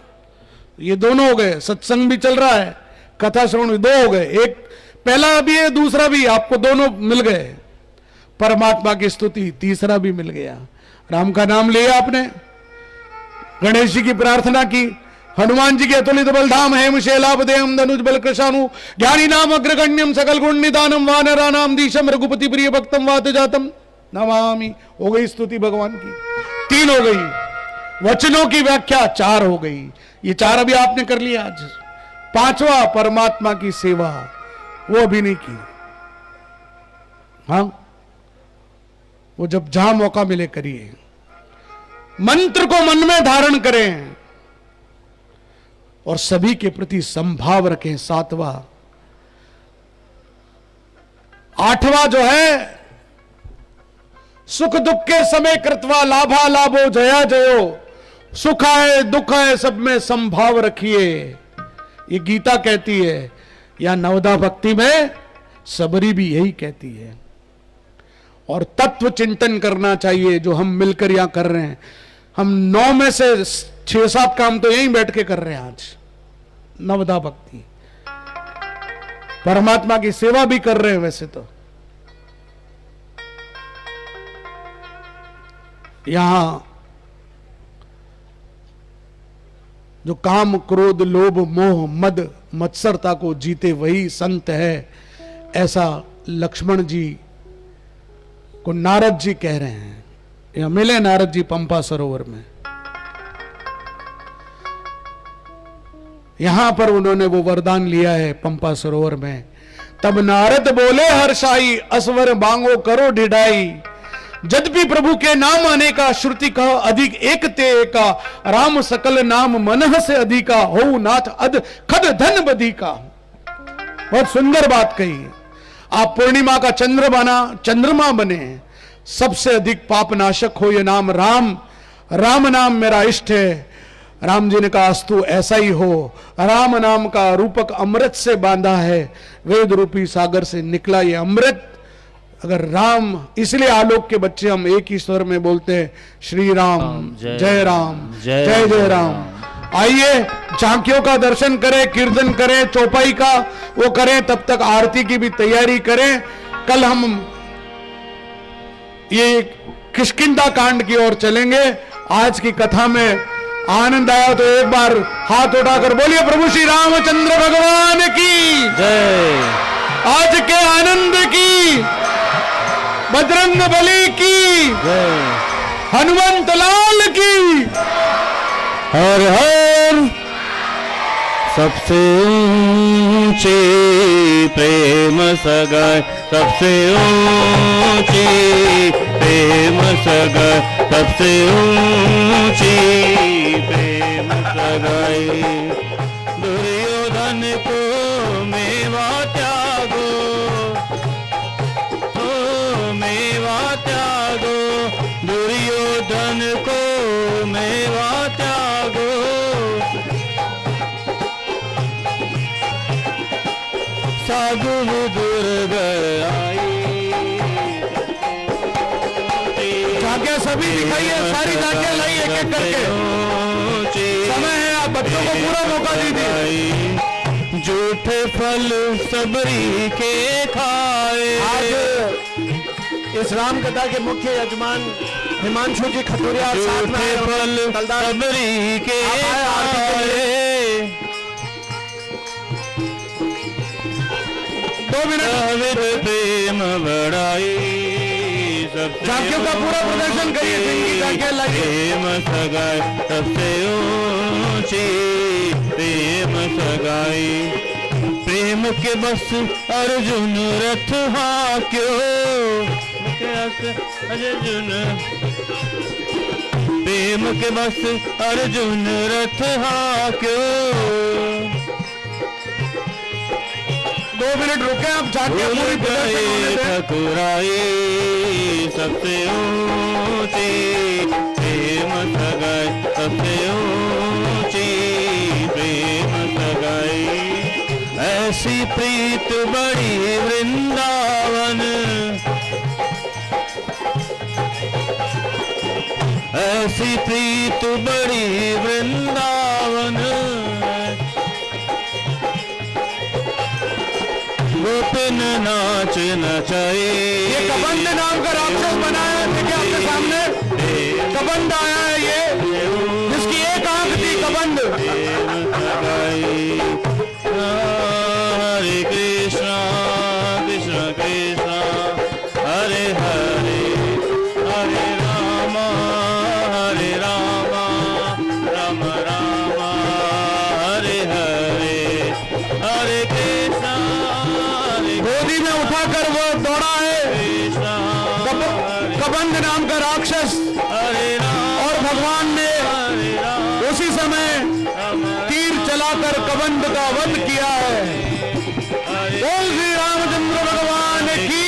ये दोनों हो गए। सत्संग भी चल रहा है, कथा श्रवण भी 2 हो गए। एक पहला भी है, दूसरा भी, आपको दोनों मिल गए। परमात्मा की स्तुति, तीसरा भी मिल गया। राम का नाम लिया आपने, गणेश जी की प्रार्थना की, हनुमान जी के अतुलित बलधाम हेम शैलापदेयम धनुज बल कृशानु ज्ञानी नाम अग्रगण्यम सकल गुण निदानम वानरा नाम दीशम रघुपति प्रिय भक्तम वात जातम नमामि। हो गई स्तुति भगवान की, 3 हो गई। वचनों की व्याख्या 4 हो गई, ये 4 अभी आपने कर लिया आज। 5वां परमात्मा की सेवा, वो अभी नहीं की। हाँ, वो जब जहां मौका मिले करिए। मंत्र को मन में धारण करें और सभी के प्रति संभाव रखें। 7वां, 8वां जो है, सुख दुख के समय कृत्वा लाभा लाभो जया जयो, सुख आए दुख आए सब में संभाव रखिए, ये गीता कहती है। या नवदा भक्ति में सबरी भी यही कहती है। और तत्व चिंतन करना चाहिए, जो हम मिलकर यहां कर रहे हैं। हम 9 में से 6-7 काम तो यहीं बैठ के कर रहे हैं आज। नवदा भक्ति, परमात्मा की सेवा भी कर रहे हैं वैसे तो। यहां जो काम क्रोध लोभ मोह मद मत्सरता को जीते वही संत है, ऐसा लक्ष्मण जी को नारद जी कह रहे हैं। यहां मिले नारद जी पंपा सरोवर में, यहां पर उन्होंने वो वरदान लिया है पंपा सरोवर में। तब नारद बोले हर्षाई, असवर बांगो करो ढिढाई, जद्यपि प्रभु के नाम आने का श्रुति कह अधिक एक ते एका, राम सकल नाम मनह से अधिका, हो नाथ अध खद धन बधिका। बहुत सुंदर बात कही। आप पूर्णिमा का चंद्रमा बने, सबसे अधिक पाप नाशक हो ये नाम राम, राम नाम मेरा इष्ट है। राम जी ने कहा अस्तु ऐसा ही हो। राम नाम का रूपक अमृत से बांधा है, वेद रूपी सागर से निकला ये अमृत। अगर राम, इसलिए आलोक के बच्चे हम एक ही स्वर में बोलते हैं, श्री राम जय राम जय जय राम। आइए झांकियों का दर्शन करें, कीर्तन करें, चौपाई का वो करें, तब तक आरती की भी तैयारी करें। कल हम ये किष्किंधा कांड की ओर चलेंगे। आज की कथा में आनंद आया तो एक बार हाथ उठाकर बोलिए प्रभु श्री रामचंद्र भगवान की जय। आज के आनंद की, बजरंग बली की जय, हनुमंत लाल की। हर हर सबसे ऊंची प्रेम सगाई, सबसे ऊंची प्रेम सगाई, सबसे ऊंची प्रेम सगाई। दुर्योधन को मेवा त्यागो, ओ मेवा त्यागो, दुर्योधन को मेवा त्यागो। साधु दुर्ग आई, झांकियां सभी दिखाइए, सारी झांकियां लाइए एक एक करके। समय है, आप बच्चों को पूरा मौका दीजिए। झूठे फल सबरी के खाए। आज इस राम कथा के मुख्य यजमान हिमांशु जी खतुरिया साथ में झूठे आए फल हैं। कलदार सबरी के आप आए आरती के खाए। 2 मिनट प्रेम बढ़ाई, झांकियों का पूरा प्रदर्शन करिए, जिनकी झांकियां लाइए। प्रेम सगाई, सबसे ऊंची प्रेम सगाई। प्रेम के बस अर्जुन रथ हाक्यो, अर्जुन प्रेम के बस अर्जुन रथ हाक्यो। 2 मिनट रुके, आप झांकियां पूरी प्रदर्शन होने दें। ठकुराई, सबसे ऊंची प्रेम सगाई, सबसे ऊंची प्रेम सगाई। ऐसी प्रीत बड़ी वृंदावन, ऐसी प्रीत बड़ी वृंदावन। गोपिन नाच नचाए। ये कबंध नाम का राक्षस बनाया है, देखिए आपके सामने कबंध आया है, ये जिसकी एक आंख थी कबंध। हरे कृष्णा कृष्ण कृष्ण हरे हरे, हरे राम राम राम हरे हरे, हरे कृष्णा गोदी में उठाकर वो दौड़ा है कृष्णा कबंध नाम का राक्षस, हरे राम, और भगवान ने हरे राम उसी समय तीर चलाकर कबंध का वध किया है। बोल श्री रामचंद्र भगवान की।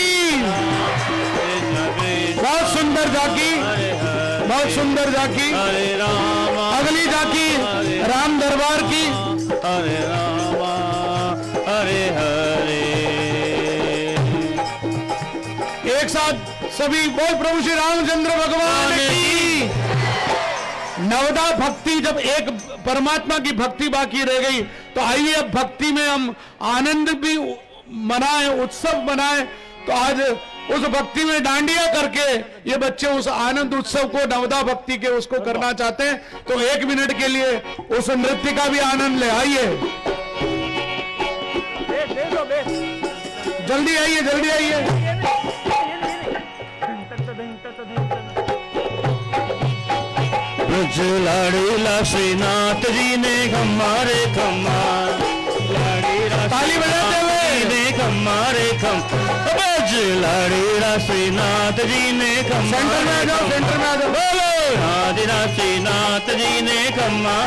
बहुत सुंदर झांकी, बहुत सुंदर झांकी। हरे राम, अगली झांकी राम दरबार की। हरे राम, हरे हरे। एक साथ सभी बोल प्रभु श्री रामचंद्र भगवान की। नवदा भक्ति, जब एक परमात्मा की भक्ति बाकी रह गई, तो आइए अब भक्ति में हम आनंद भी मनाएं, उत्सव मनाएं। तो आज उस भक्ति में डांडिया करके ये बच्चे उस आनंद उत्सव को, नवदा भक्ति के, उसको करना चाहते हैं। तो 1 मिनट के लिए उस नृत्य का भी आनंद ले। आइए जल्दी आइए, जल्दी आइए। ब्रज लाड़ीला श्रीनाथ जी ने खम्मा रे खम्मा, ताली बजाते हुए ने खम्मा रे खम। ब्रज लाड़ीला श्रीनाथ जी ने खम्मा, सेंटर में आ जाओ, सेंटर में आ जाओ। बोलो आदिरा श्रीनाथ जी ने खम्मा।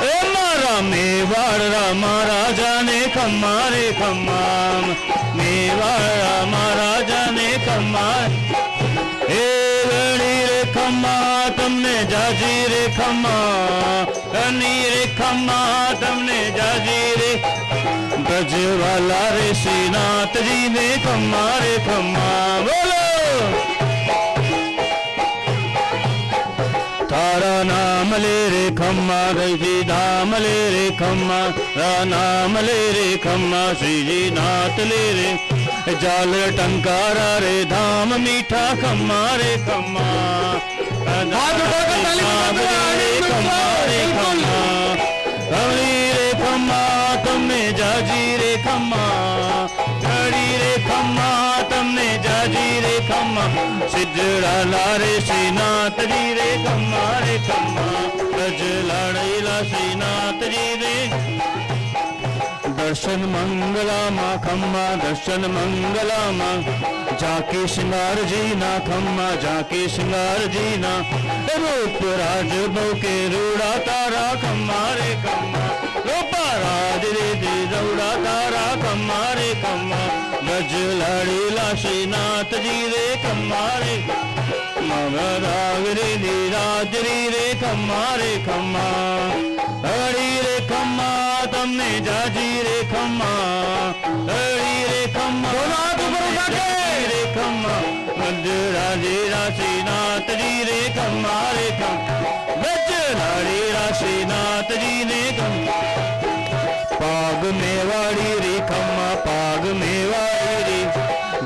ए मारा मेवाड़ रामा राजा ने खम्मा रे खम्मा, मेवाड़ रामा राजा ने खम्मा। हे गणी रे खम्मा तुमने जाजी रे खम्मा, गणी रे खम्मा तुमने जाजी रे। ब्रज वाला रे श्रीनाथ जी ने खम्मा रे खम्मा। बोलो तारा नाम ले रे खम्मा, गई धाम ले रे खम्मा, नाम ले रे खम्मा, श्री जी नाथ ले रे। जाल टंकारा रे धाम मीठा खम्मा रे खम्मा, रे खम्मा रे खम्मा, गौरी रे खम्मा तुमने जाजी रे खम्मा, गड़ी रे खम्मा तुमने जाजी रे खम्मा। सिद्धड़ा रे श्रीनाथ जी रे खम्मा रे खम्मा, ब्रज लाड़ीला श्रीनाथ जी रे। दर्शन मंगलामा खम्मा दर्शन मंगलामा जाके श्रृंगार जीना खम्मा जाके श्रृंगार जीना रूप राज के रूड़ा तारा खम्मा रे खम्मा रूप राज रे रूड़ा तारा खम्मा रे खम्मा गज लाड़ी लाशीनाथ जी रे खम्मा रे मगरागरी नीराजरी रे खम्मा रे खम्मा हरी रे खम्मा तमने जाजी रे खम्मा हरी रे खम्मा रे खम्मा राजे राशीनाथ जी रे खम्मा रे खम्मा लाड़ी राशीनाथ जी ने खम्मा पाग मेवाड़ी रे खम्मा पाग मेवाड़ी रे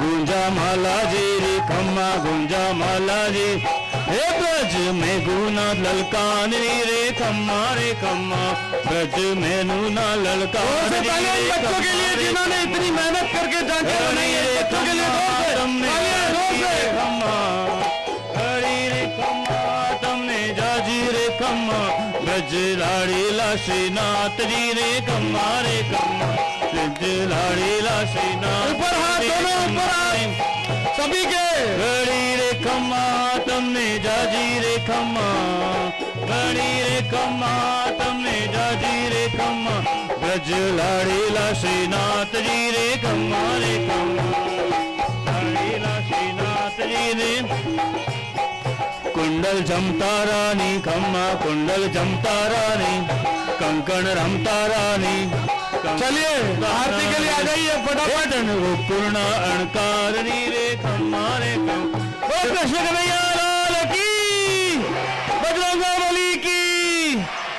गुंजा माला जी रे खम्मा गुंजा माला जी हे ब्रज में गुना ललकान रे खम्मा रे खम्मा ब्रज में नूना ललकान बच्चों के लिए जिन्होंने इतनी मेहनत करके जाके बनाई है बच्चों के लिए खम्मा हरी रे खम्मा तमने जाजी रे खम्मा ब्रज लाड़ी लाशीनाथ जी रे खम्मा रे खम्मा ब्रज लाड़ी लाशीनाथ ऊपर हाथ दोनों ऊपर हाथ सभी के हरी रे खम्मा तमने जाजी रे खम्मा हरी रे खम्मा तमने जाजी रे खम्मा ब्रज लाड़ी लाशीनाथ जी रे खम्मा रे खम्मा लाड़ी लाशीनाथ जी रे कुंडल जमता रानी खम्मा कुंडल जमता रानी कंकण रमता रानी चलिए आरती के लिए आ जाइए फटाफट पूर्ण अणकार रे खम्मा रे कृष्ण कन्हैया लाल की बजरंगबली की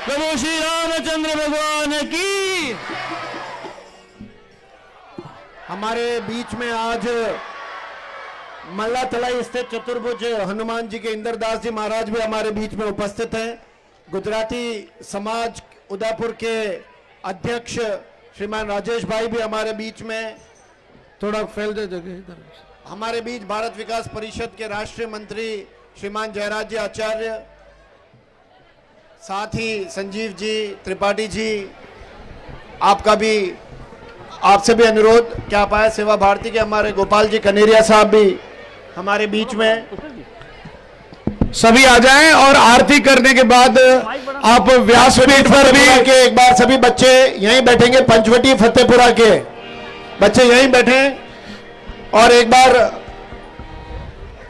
प्रभु श्री रामचंद्र भगवान की। हमारे बीच में आज मल्ला तलाई स्थित चतुर्भुज हनुमान जी के इंद्रदास जी महाराज भी हमारे बीच में उपस्थित हैं। गुजराती समाज उदयपुर के अध्यक्ष श्रीमान राजेश भाई भी हमारे बीच में, थोड़ा फैल दे जगह इधर। हमारे बीच भारत विकास परिषद के राष्ट्रीय मंत्री श्रीमान जयराज जी आचार्य, साथ ही संजीव जी त्रिपाठी जी, आपका भी आपसे भी अनुरोध क्या आप आए सेवा भारती के हमारे गोपाल जी कनेरिया साहब भी हमारे बीच में सभी आ जाएं और आरती करने के बाद आप व्यासपीठ पर भी के एक बार सभी बच्चे यहीं बैठेंगे। पंचवटी फतेहपुरा के बच्चे यहीं बैठे और एक बार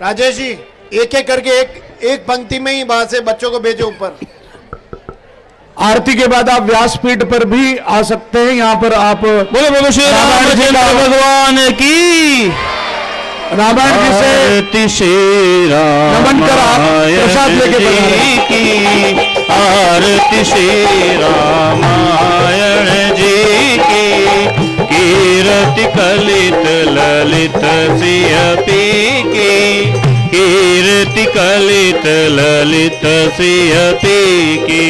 राजेश जी एक एक करके एक पंक्ति में ही वहां से बच्चों को भेजो ऊपर। आरती के बाद आप व्यासपीठ पर भी आ सकते हैं। यहाँ पर आप बोलो बोलो श्री रामचंद्र भगवान की रामायण जी से आरती श्री नमन कर आप प्रसाद लेके बना रहे हैं। की आरती श्री रामायण जी की कीर्ति कलित ललित सियपी की कीर्ति कलित ललित सियपी की।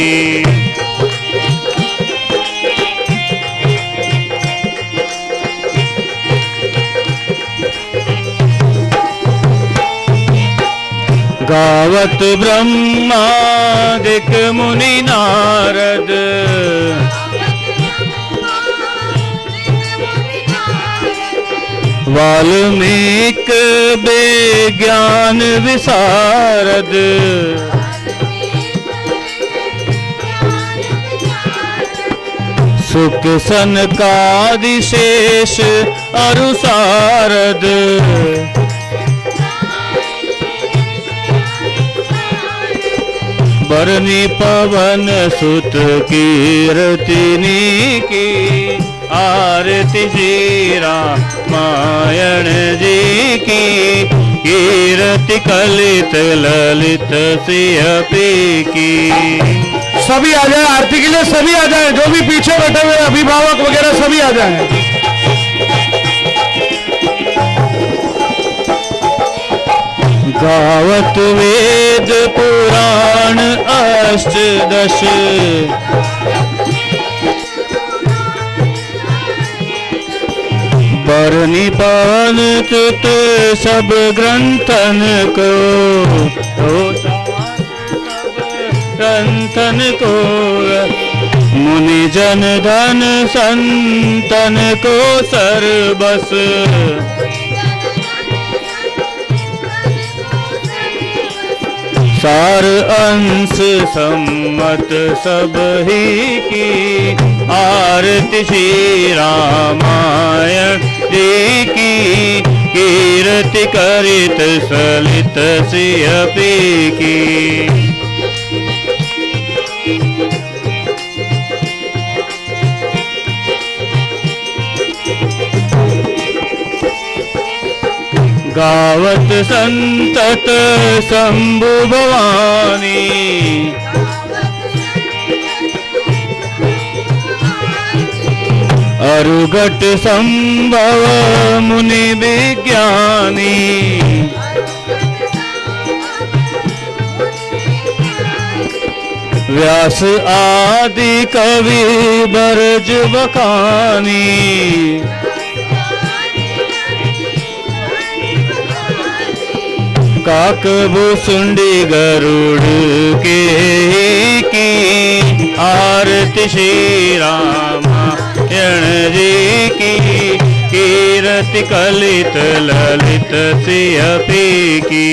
गावत ब्रह्मादिक मुनि नारद वाल्मीक विज्ञान विशारद सुख सनकादि शेष अरु सारद बरनी पवन सुत कीर्तिनी की आरती जी रामायण जी की कीर्ति कलित ललित सियपी की। सभी आ जाए आरती के लिए, सभी आ जाए, जो भी पीछे बैठे हुए अभिभावक वगैरह सभी आ जाए। गावत वेद पुराण अष्टदश बरनी पवन तुत सब ग्रंथन को ग्रंथन को मुनि जन धन संतन को सर्वस, सार अंश सम्मत सब ही की, आरती श्री रामायण जी की, कीर्ति करित सलित सिय पी की। गावत संतत शंभु भवानी, अरुघट संभव मुनि विज्ञानी, व्यास आदि कवि बरज बखानी, काकभूषुंडी गरुड़ के की, आरती श्री रामायण जी की, कीर्ति कलित ललित सिय पी की।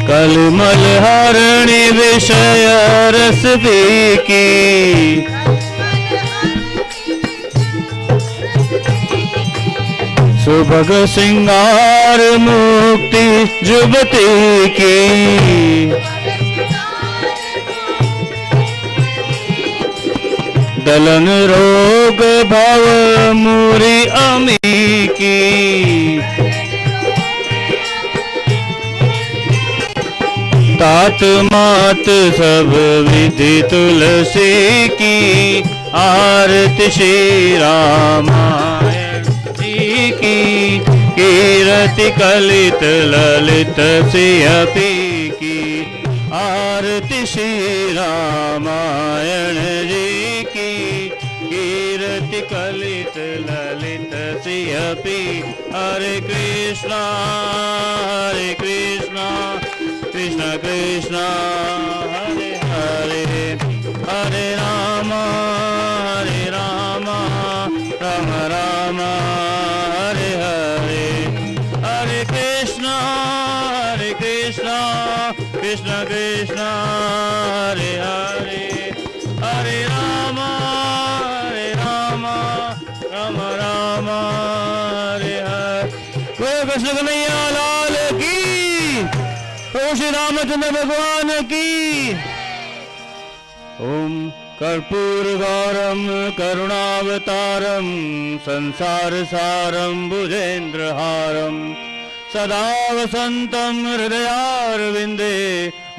कलमल हरणी विषय रस पी की, सुभग श्रृंगार मुक्ति जुबती की, दलन रोग भव मूरी अमी की, तात मात सब विधि तुलसी की, आरती श्री रामायण जी की, कीर्ति कलित ललित सिय पी की, आरती श्री रामायण जी की, कीर्ति कलित ललित सिय पी। हरे कृष्णा कृष्ण कृष्ण हरे हरे, हरे राम राम राम हरे हरे, हरे कृष्ण कृष्ण कृष्ण हरे हरे, हरे राम राम राम हरे हरे। कृष्ण कन्हैया लाल की, श्री रामचंद्र भगवान की। ओम कर्पूर गौरम करुणावतारम, संसार सारम भुजेन्द्रहारम, सदा वसंतम हृदयारविंदे,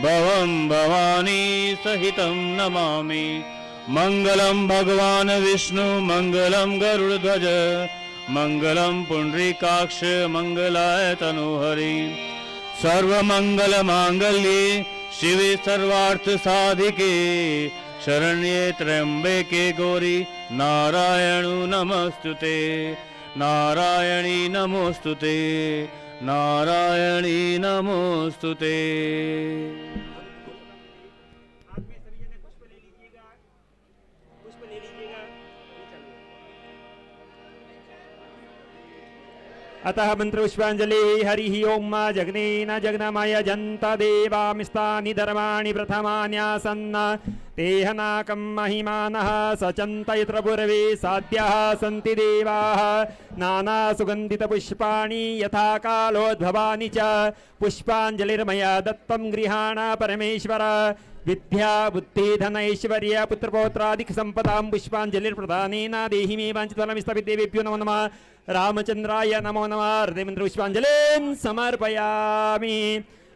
भवम भवानी सहितं नमामि। मंगलम भगवान विष्णु मंगलम गरुड़ध्वज, मंगलम पुंडरीकाक्ष मंगलाय तनोहरि, सर्वमंगल मांगल्ये शिवे सर्वार्थ साधिके, शरण्ये त्र्यंबके गौरी नारायणु नमस्तुते, नारायणी नमोस्तुते, नारायणी नमोस्तुते। अतः मंत्र पुष्पांजलि। हरि ओम जग्नेन जग्नमय जंता देवामिस्तानि धर्माणि प्रथमान्यासन्न, तेहनाकं महिमानः सचन्त यत्र पूर्वे साध्यः सन्ति देवाः, नाना सुगन्धित पुष्पाणि यथा कालोद्भवानि च, पुष्पांजलिर्मया दत्तं गृहाण परमेश्वर, विद्या बुद्धि धन ऐश्वर्य पुत्रपौत्रादिक संपदां पुष्पांजलिर्प्रदानेन देहि मे वाञ्छितफलमिष्टदेवेभ्यो नमो नमः। रामचंद्राय नमो नमः। हृदयमंत्र पुष्पांजलिं समर्पयामि।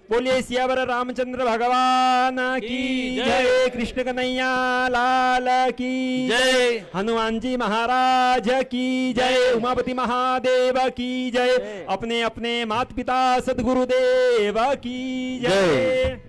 बोलिए सियावर रामचंद्र भगवान की जय, कृष्ण कन्हैया लाल की जय, हनुमान जी महाराज की जय, उमापति महादेव की जय, अपने अपने माता पिता सदगुरुदेव की जय।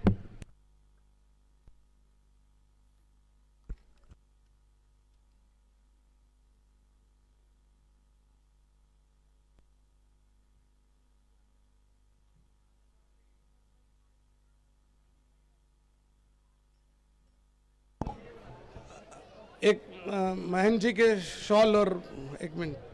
एक महन जी के शॉल और एक मिनट